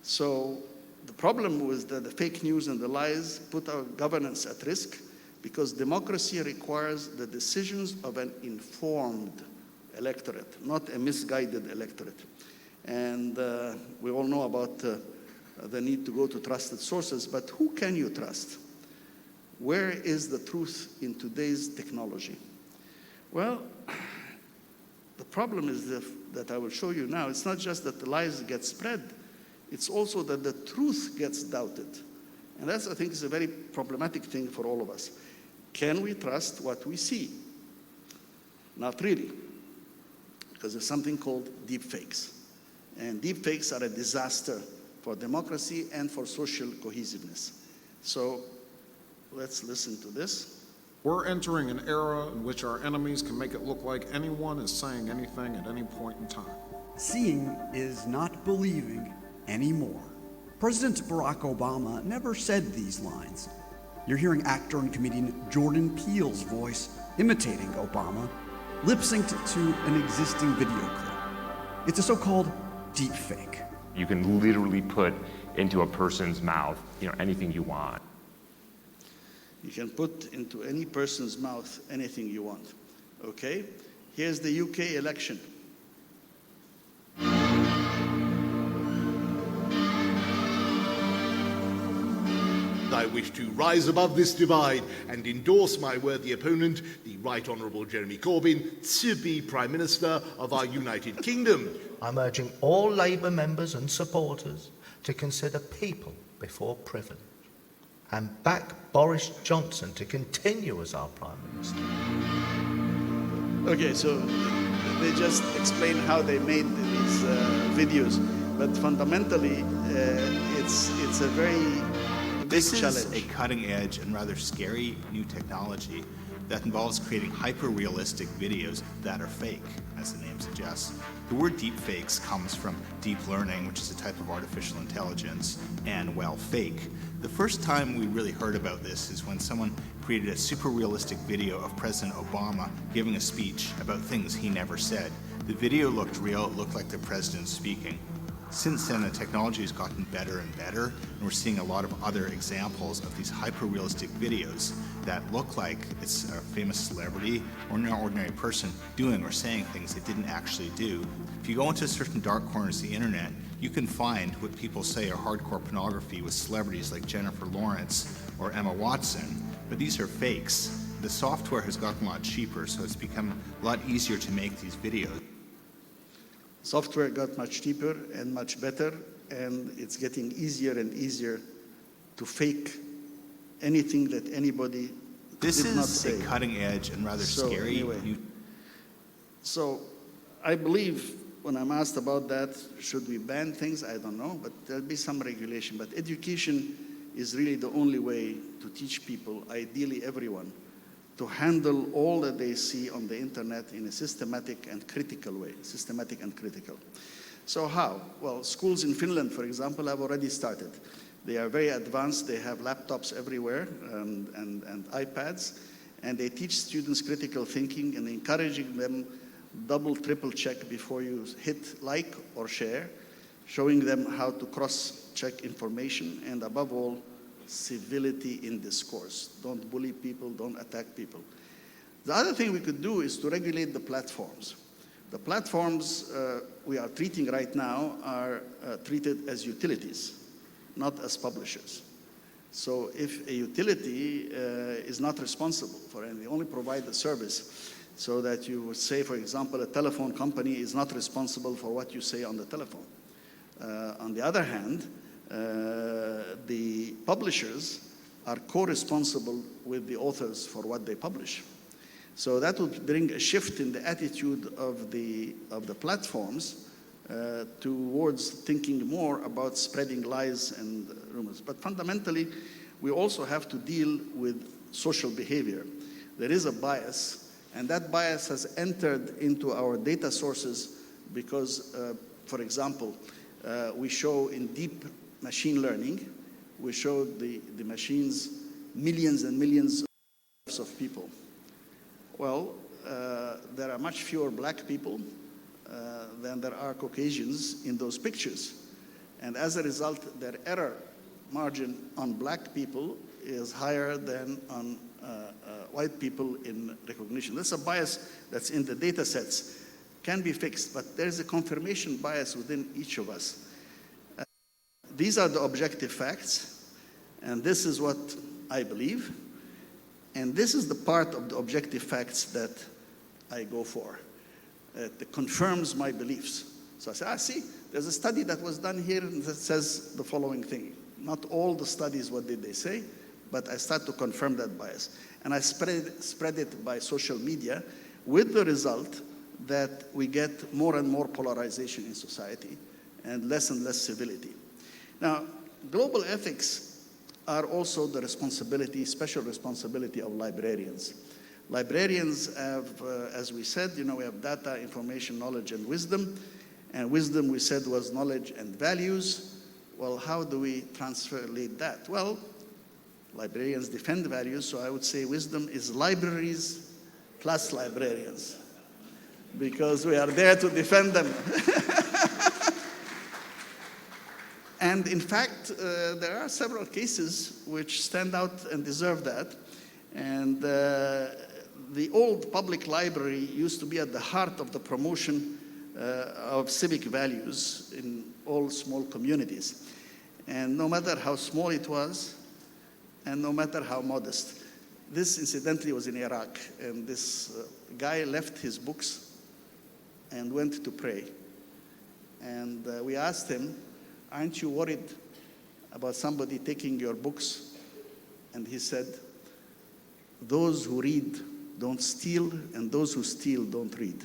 So the problem was that the fake news and the lies put our governance at risk because democracy requires the decisions of an informed electorate, not a misguided electorate. And we all know about the need to go to trusted sources, but who can you trust? Where is the truth in today's technology? Well, the problem is that I will show you now. It's not just that the lies get spread, it's also that the truth gets doubted. And that's, I think, is a very problematic thing for all of us. Can we trust what we see? Not really, because there's something called deep fakes. And deep fakes are a disaster for democracy and for social cohesiveness. So let's listen to this. We're entering an era in which our enemies can make it look like anyone is saying anything at any point in time. Seeing is not believing anymore. President Barack Obama never said these lines. You're hearing actor and comedian Jordan Peele's voice imitating Obama, lip-synced to an existing video clip. It's a so-called deep fake. You can literally put into a person's mouth, anything you want. You can put into any person's mouth anything you want. Okay? Here's the UK election. I wish to rise above this divide and endorse my worthy opponent, the Right Honourable Jeremy Corbyn, to be Prime Minister of our United Kingdom. I'm urging all Labour members and supporters to consider people before privilege and back Boris Johnson to continue as our Prime Minister. Okay, so they just explain how they made these videos, but fundamentally it's a very big challenge. This is a cutting-edge and rather scary new technology that involves creating hyper-realistic videos that are fake, as the name suggests. The word deep fakes comes from deep learning, which is a type of artificial intelligence, and, well, fake. The first time we really heard about this is when someone created a super realistic video of President Obama giving a speech about things he never said. The video looked real, it looked like the president speaking. Since then, the technology has gotten better and better, and we're seeing a lot of other examples of these hyper-realistic videos that look like it's a famous celebrity or an ordinary person doing or saying things they didn't actually do. If you go into certain dark corners of the internet, you can find what people say are hardcore pornography with celebrities like Jennifer Lawrence or Emma Watson, but these are fakes. The software has gotten a lot cheaper, so it's become a lot easier to make these videos. Software got much cheaper and much better, and it's getting easier and easier to fake anything that anybody This did not is say. a cutting edge and rather scary new. So I believe when I'm asked about that, should we ban things? I don't know, but there'll be some regulation. But education is really the only way to teach people, ideally everyone, to handle all that they see on the internet in a systematic and critical way, systematic and critical. So how? Well, schools in Finland, for example, have already started. They are very advanced, they have laptops everywhere and iPads, and they teach students critical thinking and encouraging them double, triple check before you hit like or share, showing them how to cross-check information, and above all, civility in discourse. Don't bully people, don't attack people. The other thing we could do is to regulate the platforms. The platforms we are treating right now are treated as utilities, not as publishers. So if a utility is not responsible for it, they only provide the service, so that you would say, for example, a telephone company is not responsible for what you say on the telephone. On the other hand, the publishers are co-responsible with the authors for what they publish. So that would bring a shift in the attitude of the platforms towards thinking more about spreading lies and rumors. But fundamentally, we also have to deal with social behavior. There is a bias, and that bias has entered into our data sources because, for example, we show in deep machine learning, we show the machines millions and millions of people. Well, there are much fewer black people than there are Caucasians in those pictures. And as a result, their error margin on black people is higher than on white people in recognition. That's a bias that's in the data sets. Can be fixed, but there's a confirmation bias within each of us. These are the objective facts, and this is what I believe, and this is the part of the objective facts that I go for. That confirms my beliefs. So I say, see, there's a study that was done here that says the following thing. Not all the studies, what did they say, but I start to confirm that bias. And I spread it by social media with the result that we get more and more polarization in society and less civility. Now, global ethics are also the responsibility, special responsibility of librarians. Librarians have, as we said, we have data, information, knowledge, and wisdom. And wisdom, we said, was knowledge and values. Well, how do we translate that? Well, librarians defend values, so I would say wisdom is libraries plus librarians, because we are there to defend them. And in fact, there are several cases which stand out and deserve that. And the old public library used to be at the heart of the promotion of civic values in all small communities. And no matter how small it was, and no matter how modest. This, incidentally, was in Iraq, and this guy left his books and went to pray. And we asked him, aren't you worried about somebody taking your books? And he said, those who read don't steal, and those who steal don't read.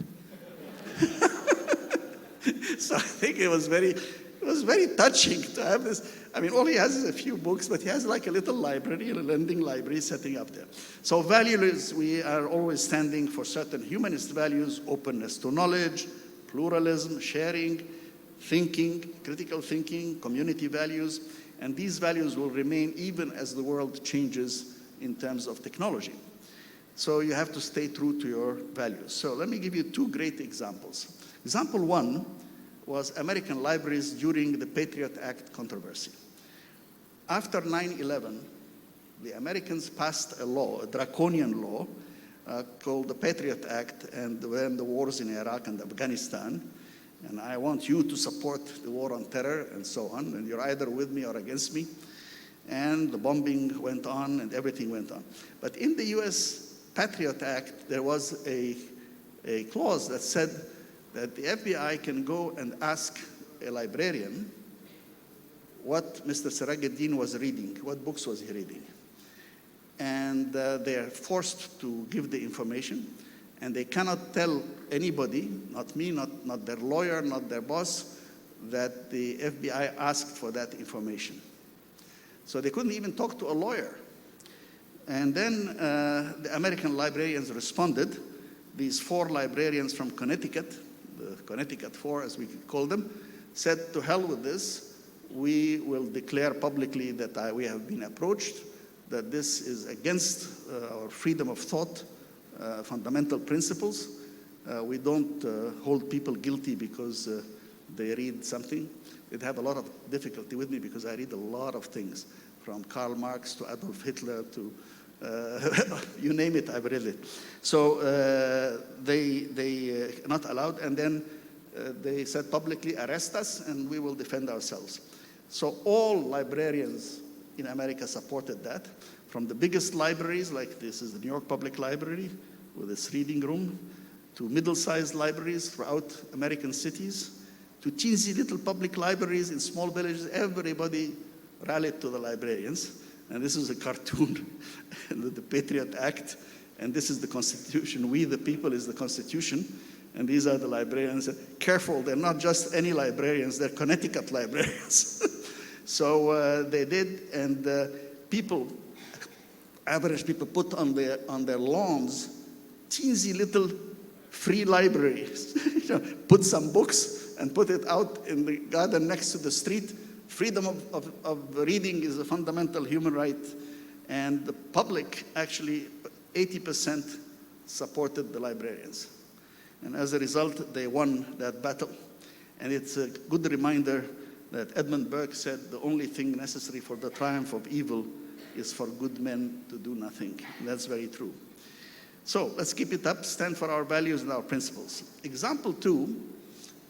So I think it was very touching to have this. I mean, all he has is a few books, but he has like a little library, a lending library setting up there. So values, we are always standing for certain humanist values: openness to knowledge, pluralism, sharing, thinking, critical thinking, community values. And these values will remain even as the world changes in terms of technology. So you have to stay true to your values. So let me give you two great examples. Example one was American libraries during the Patriot Act controversy. After 9/11, the Americans passed a law, a draconian law, called the Patriot Act, and when the wars in Iraq and Afghanistan, and I want you to support the war on terror and so on, and you're either with me or against me. And the bombing went on and everything went on. But in the US Patriot Act, there was a clause that said that the FBI can go and ask a librarian what Mr. Serageldin was reading, what books was he reading. And they're forced to give the information, and they cannot tell anybody, not me, not their lawyer, not their boss, that the FBI asked for that information. So they couldn't even talk to a lawyer. And then the American librarians responded. These 4 librarians from Connecticut, the Connecticut 4 as we call them, said, to hell with this. We will declare publicly that we have been approached, that this is against our freedom of thought, fundamental principles. We don't hold people guilty because they read something. They'd have a lot of difficulty with me because I read a lot of things, from Karl Marx to Adolf Hitler to you name it, I've read it. So they not allowed, and then they said publicly, arrest us and we will defend ourselves. So all librarians in America supported that, from the biggest libraries, like this is the New York Public Library with its reading room, to middle-sized libraries throughout American cities, to teensy little public libraries in small villages. Everybody rallied to the librarians. And this is a cartoon, the Patriot Act, and this is the Constitution. We, the people, is the Constitution, and these are the librarians. Careful, they're not just any librarians, they're Connecticut librarians. So they did, and people, average people, put on their lawns teensy little free libraries. Put some books and put it out in the garden next to the street. Freedom of reading is a fundamental human right, and the public, actually 80% supported the librarians. And as a result, they won that battle. And it's a good reminder that Edmund Burke said, the only thing necessary for the triumph of evil is for good men to do nothing. And that's very true. So let's keep it up, stand for our values and our principles. Example 2,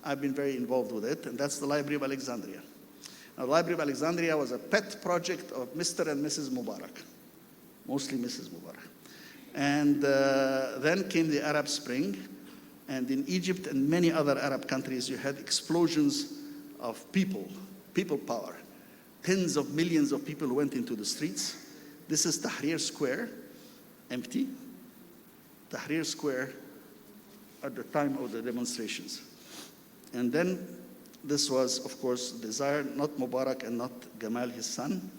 I've been very involved with it, and that's the Library of Alexandria. Now, the Library of Alexandria was a pet project of Mr. and Mrs. Mubarak, mostly Mrs. Mubarak. And then came the Arab Spring, and in Egypt and many other Arab countries, you had explosions of people power. Tens of millions of people went into the streets. This is Tahrir Square, empty. Tahrir Square at the time of the demonstrations. And then this was, of course, desired, not Mubarak and not Gamal, his son.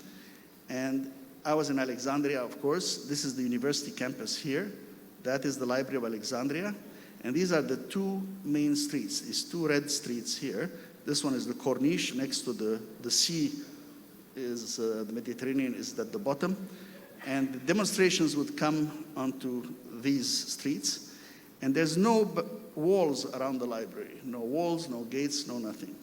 And I was in Alexandria, of course. This is the university campus here. That is the Library of Alexandria. And these are the 2 main streets, these 2 red streets here. This one is the Corniche, next to the sea is the Mediterranean is at the bottom. And the demonstrations would come onto these streets. And there's no walls around the library. No walls, no gates, no nothing.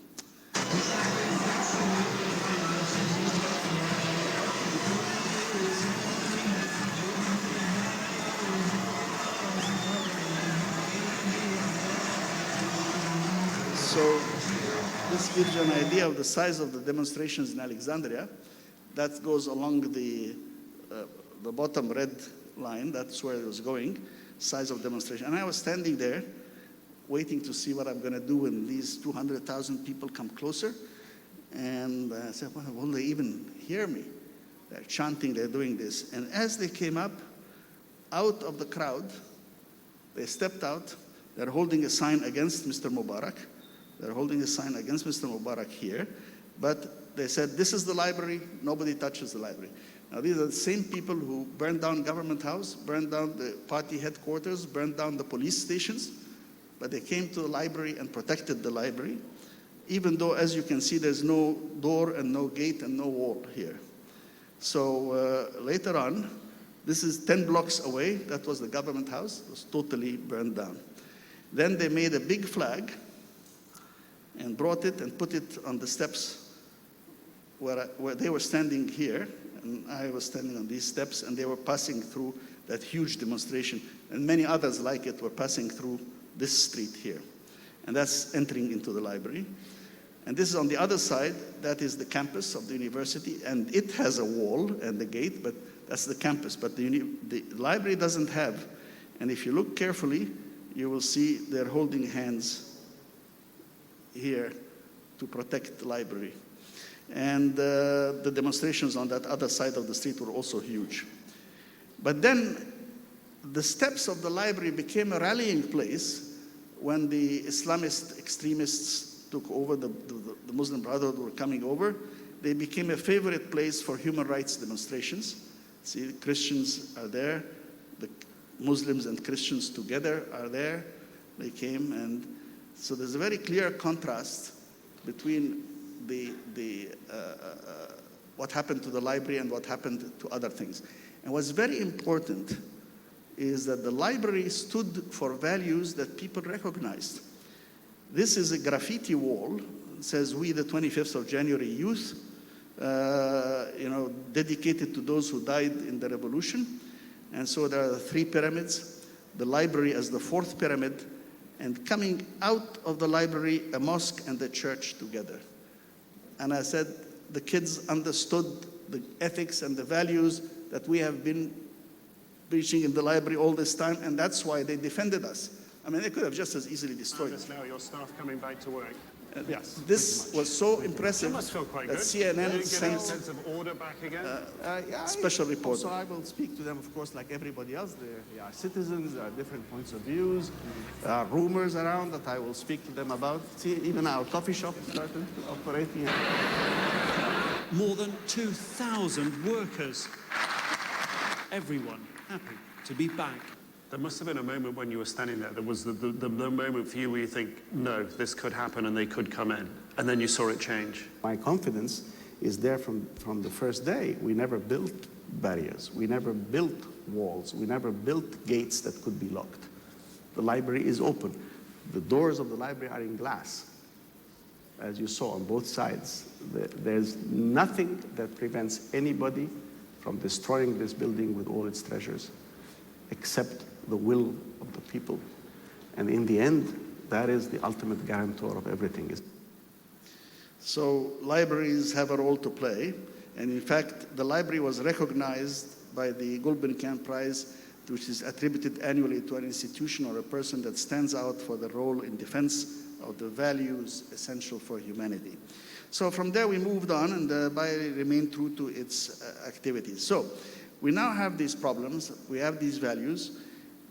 So this gives you an idea of the size of the demonstrations in Alexandria. That goes along the bottom red line. That's where it was going, size of demonstration. And I was standing there waiting to see what I'm going to do when these 200,000 people come closer. And I said, well, will they even hear me? They're chanting, they're doing this. And as they came up out of the crowd, they stepped out. They're holding a sign against Mr. Mubarak. They're holding a sign against Mr. Mubarak here. But they said, this is the library, nobody touches the library. Now, these are the same people who burned down Government House, burned down the party headquarters, burned down the police stations, but they came to the library and protected the library, even though, as you can see, there's no door and no gate and no wall here. So later on, this is 10 blocks away. That was the Government House. It was totally burned down. Then they made a big flag and brought it and put it on the steps where they were standing here, and I was standing on these steps, and they were passing through that huge demonstration, and many others like it were passing through this street here. And that's entering into the library. And this is on the other side. That is the campus of the university, and it has a wall and a gate, but that's the campus. But the library doesn't have. And if you look carefully, you will see they're holding hands here to protect the library. And the demonstrations on that other side of the street were also huge. But then the steps of the library became a rallying place when the Islamist extremists took over, the Muslim Brotherhood were coming over. They became a favorite place for human rights demonstrations. See, Christians are there, the Muslims and Christians together are there. They came, and so there's a very clear contrast between what happened to the library and what happened to other things. And what's very important is that the library stood for values that people recognized. This is a graffiti wall. It says, "We, the 25th of January youth," dedicated to those who died in the revolution. And so there are 3 pyramids, the library as the 4th pyramid, and coming out of the library, a mosque and a church together. And I said, the kids understood the ethics and the values that we have been preaching in the library all this time, and that's why they defended us. I mean, they could have just as easily destroyed us. Now your staff coming back to work. Yes. This was so impressive must feel quite that good. CNN sent a sense of order back again. special report. So I will speak to them, of course, like everybody else. They are citizens, there are different points of views. There are rumors around that I will speak to them about. See, even our coffee shop started operating. More than 2,000 workers. Everyone happy to be back. There must have been a moment when you were standing there. There was the moment for you where you think, no, this could happen and they could come in. And then you saw it change. My confidence is there from the first day. We never built barriers. We never built walls. We never built gates that could be locked. The library is open. The doors of the library are in glass, as you saw on both sides. There's nothing that prevents anybody from destroying this building with all its treasures, except the will of the people. And in the end, that is the ultimate guarantor of everything. So libraries have a role to play. And in fact, the library was recognized by the Gulbenkian Prize, which is attributed annually to an institution or a person that stands out for the role in defense of the values essential for humanity. So from there we moved on, and the library remained true to its activities. So we now have these problems, we have these values,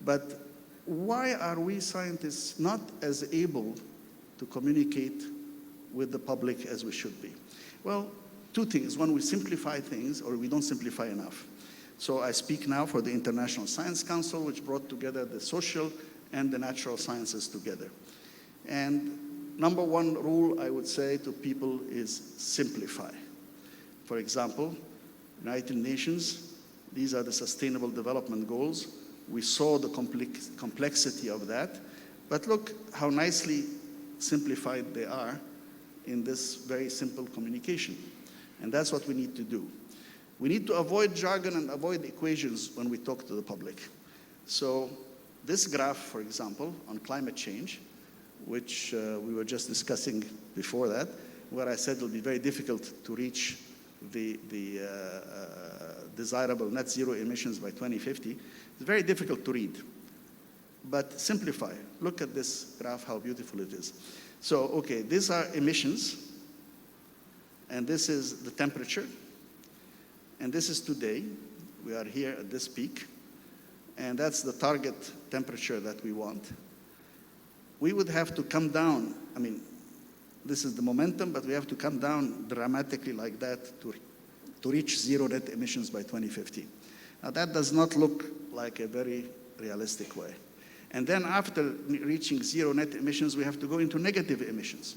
but why are we scientists not as able to communicate with the public as we should be? Well, 2 things. One, we simplify things, or we don't simplify enough. So I speak now for the International Science Council, which brought together the social and the natural sciences together. And number 1 rule I would say to people is simplify. For example, United Nations, these are the Sustainable Development Goals. We saw the complexity of that, but look how nicely simplified they are in this very simple communication. And that's what we need to do. We need to avoid jargon and avoid equations when we talk to the public. So this graph, for example, on climate change, which we were just discussing before that, where I said it'll be very difficult to reach the desirable net zero emissions by 2050. It's very difficult to read, but simplify. Look at this graph, how beautiful it is. So, okay, these are emissions, and this is the temperature, and this is today. We are here at this peak, and that's the target temperature that we want. We would have to come down, I mean, this is the momentum, but we have to come down dramatically like that to reach zero net emissions by 2050. Now that does not look like a very realistic way. And then after reaching zero net emissions, we have to go into negative emissions.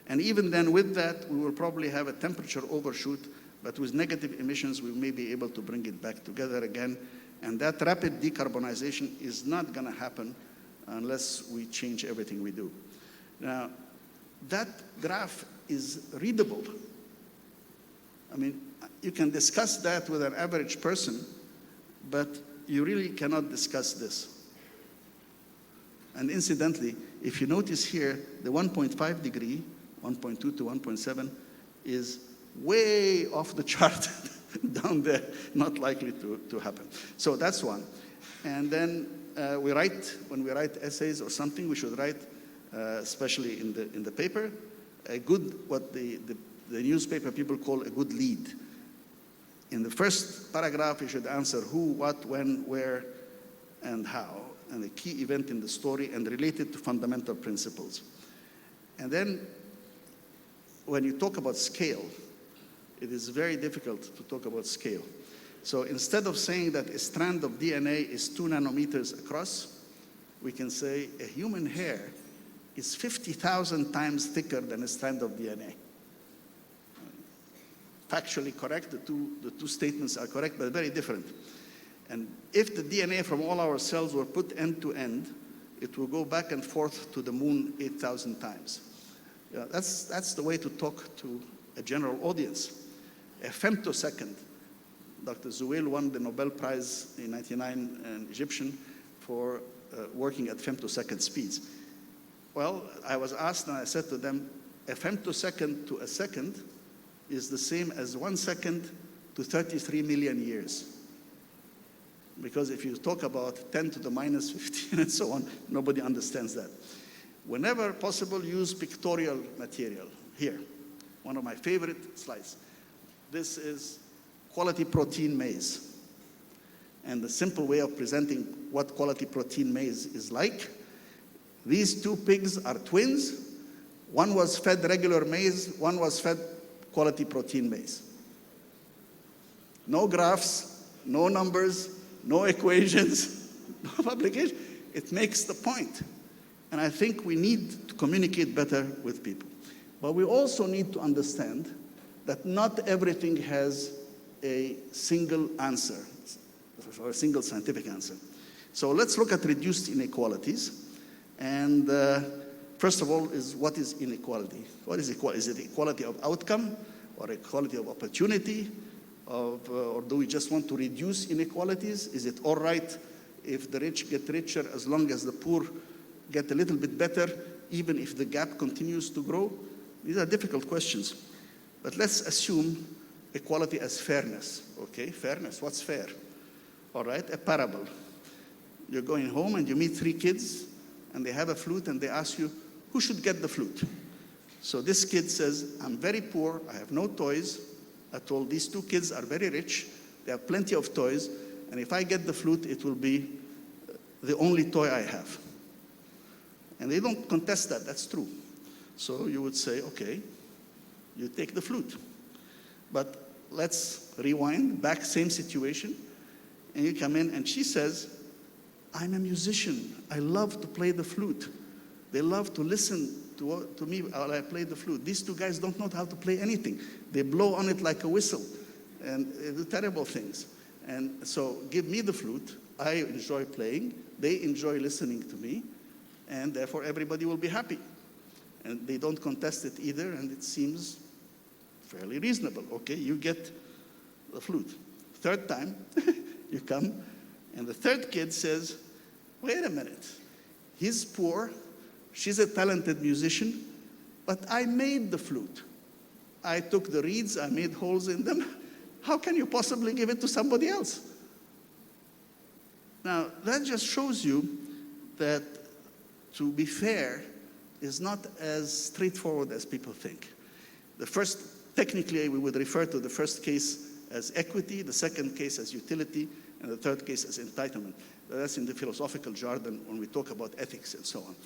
And even then with that, we will probably have a temperature overshoot, but with negative emissions, we may be able to bring it back together again. And that rapid decarbonization is not gonna happen unless we change everything we do. Now, that graph is readable. I mean, you can discuss that with an average person, but you really cannot discuss this. And incidentally, if you notice here, the 1.5 degree, 1.2 to 1.7, is way off the chart down there, not likely to happen. So that's one. And then when we write essays or something, we should write, especially in the paper, a good, what the newspaper people call a good lead. In the first paragraph, you should answer who, what, when, where, and how, and a key event in the story, and relate it to fundamental principles. And then, when you talk about scale, it is very difficult to talk about scale. So instead of saying that a strand of DNA is 2 nanometers across, we can say a human hair is 50,000 times thicker than a strand of DNA. Factually correct, the two statements are correct, but very different. And if the DNA from all our cells were put end to end, it will go back and forth to the moon 8,000 times. That's the way to talk to a general audience. A femtosecond. Dr. Zuhail won the Nobel Prize in '99, an Egyptian, for working at femtosecond speeds. Well, I was asked and I said to them, a femtosecond to a second is the same as 1 second to 33 million years. Because if you talk about 10 to the minus 15 and so on, nobody understands that. Whenever possible, use pictorial material. Here, one of my favorite slides. This is quality protein maize. And the simple way of presenting what quality protein maize is like, these 2 pigs are twins. One was fed regular maize, one was fed quality protein maize. No graphs, no numbers, no equations, no publication. It makes the point. And I think we need to communicate better with people. But we also need to understand that not everything has a single answer, or a single scientific answer. So let's look at reduced inequalities. And first of all, what is inequality? What is equality? Is it equality of outcome or equality of opportunity? Or do we just want to reduce inequalities? Is it all right if the rich get richer as long as the poor get a little bit better, even if the gap continues to grow? These are difficult questions. But let's assume equality as fairness. Okay, fairness, what's fair? All right, a parable. You're going home and you meet 3 kids and they have a flute and they ask you, who should get the flute? So this kid says, I'm very poor, I have no toys. I told these 2 kids are very rich, they have plenty of toys, and if I get the flute, it will be the only toy I have. And they don't contest that, that's true. So you would say, okay, you take the flute. But let's rewind, back, same situation, and you come in and she says, I'm a musician, I love to play the flute. They love to listen to me while I play the flute. These 2 guys don't know how to play anything. They blow on it like a whistle, and they do terrible things. And so give me the flute, I enjoy playing, they enjoy listening to me, and therefore everybody will be happy. And they don't contest it either, and it seems fairly reasonable. Okay, you get the flute. 3rd time, you come, and the 3rd kid says, wait a minute, he's poor, she's a talented musician, but I made the flute. I took the reeds, I made holes in them. How can you possibly give it to somebody else? Now, that just shows you that to be fair is not as straightforward as people think. The first, technically, we would refer to the first case as equity, the second case as utility, and the third case as entitlement. That's in the philosophical jargon when we talk about ethics and so on.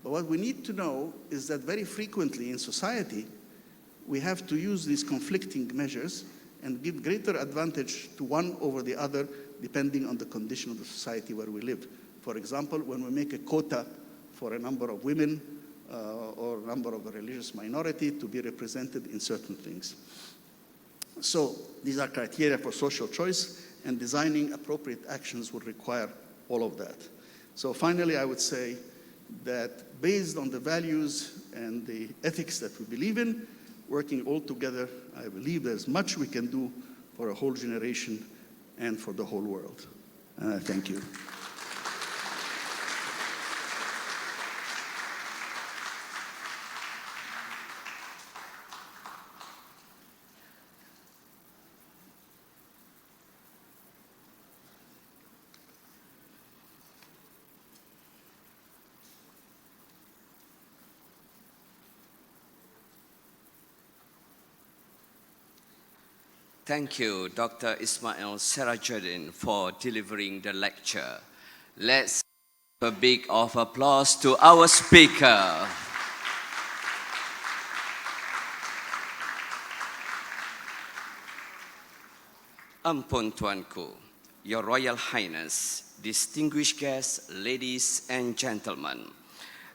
But what we need to know is that very frequently in society, we have to use these conflicting measures and give greater advantage to one over the other depending on the condition of the society where we live. For example, when we make a quota for a number of women or a number of a religious minority to be represented in certain things. So these are criteria for social choice, and designing appropriate actions would require all of that. So finally, I would say that based on the values and the ethics that we believe in, working all together, I believe there's much we can do for a whole generation and for the whole world. Thank you. Thank you, Dr. Ismail Serageldin, for delivering the lecture. Let's give a big of applause to our speaker. Ampun Tuanku, Your Royal Highness, distinguished guests, ladies and gentlemen.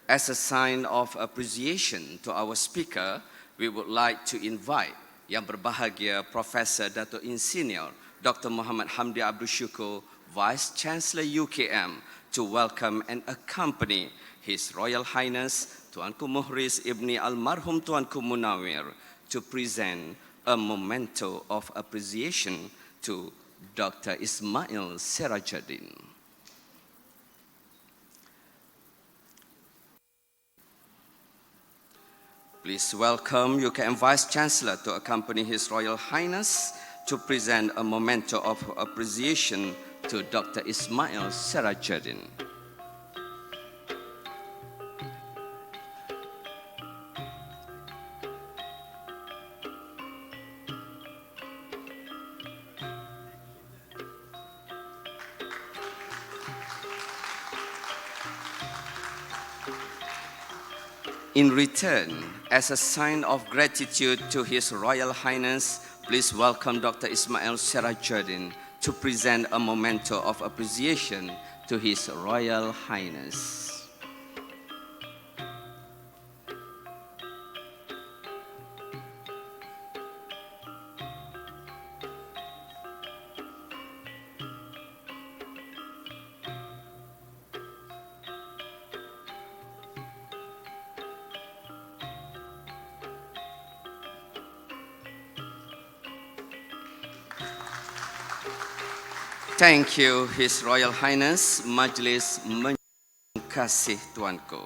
As a sign of appreciation to our speaker, we would like to invite Yang berbahagia Profesor Dato' Insinyur Dr. Muhammad Hamdi Abdul Syukur, Vice Chancellor UKM, to welcome and accompany His Royal Highness Tuanku Muhriz Ibni Almarhum Tuanku Munawir to present a memento of appreciation to Dr. Ismail Serageldin. Please welcome UKM Vice Chancellor to accompany His Royal Highness to present a memento of appreciation to Dr. Ismail Serageldin. In return, as a sign of gratitude to His Royal Highness, please welcome Dr. Ismail Serageldin to present a memento of appreciation to His Royal Highness. Thank you, His Royal Highness. Majlis kasih Tuanku.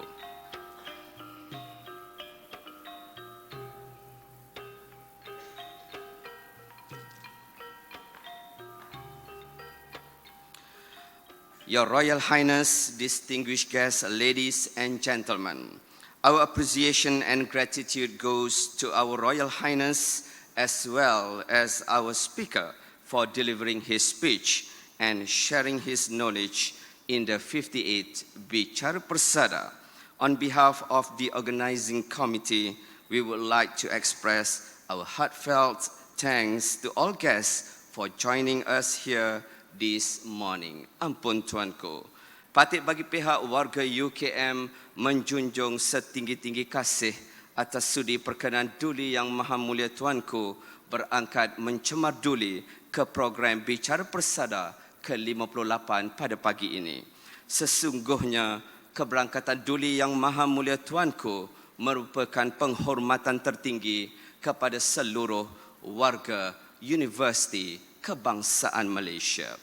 Your Royal Highness, distinguished guests, ladies and gentlemen, our appreciation and gratitude goes to our Royal Highness as well as our speaker for delivering his speech and sharing his knowledge in the 58th Bicara Persada. On behalf of the organizing committee, we would like to express our heartfelt thanks to all guests for joining us here this morning. Ampun Tuanku. Patut bagi pihak warga UKM menjunjung setinggi-tinggi kasih atas sudi perkenan duli yang Maha Mulia Tuanku berangkat mencemar duli ke program Bicara Persada ke-58 pada pagi ini. Sesungguhnya keberangkatan duli yang Maha Mulia Tuanku merupakan penghormatan tertinggi kepada seluruh warga Universiti Kebangsaan Malaysia.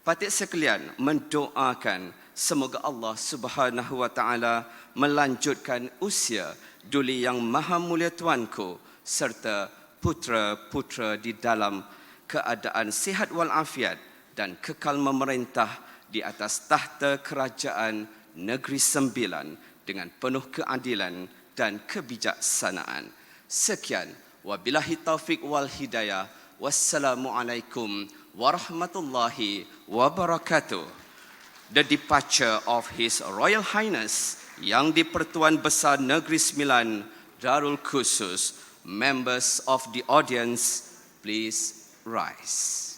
Patut sekalian mendoakan semoga Allah Subhanahu wa taala melanjutkan usia Duli Yang Maha Mulia Tuanku serta putera-putera di dalam keadaan sihat walafiat dan kekal memerintah di atas tahta kerajaan Negeri Sembilan dengan penuh keadilan dan kebijaksanaan. Sekian, wabillahi taufiq wal hidayah. Wassalamualaikum warahmatullahi wabarakatuh. The departure of His Royal Highness Yang di-Pertuan Besar Negeri Sembilan Darul Khusus, members of the audience, please rise.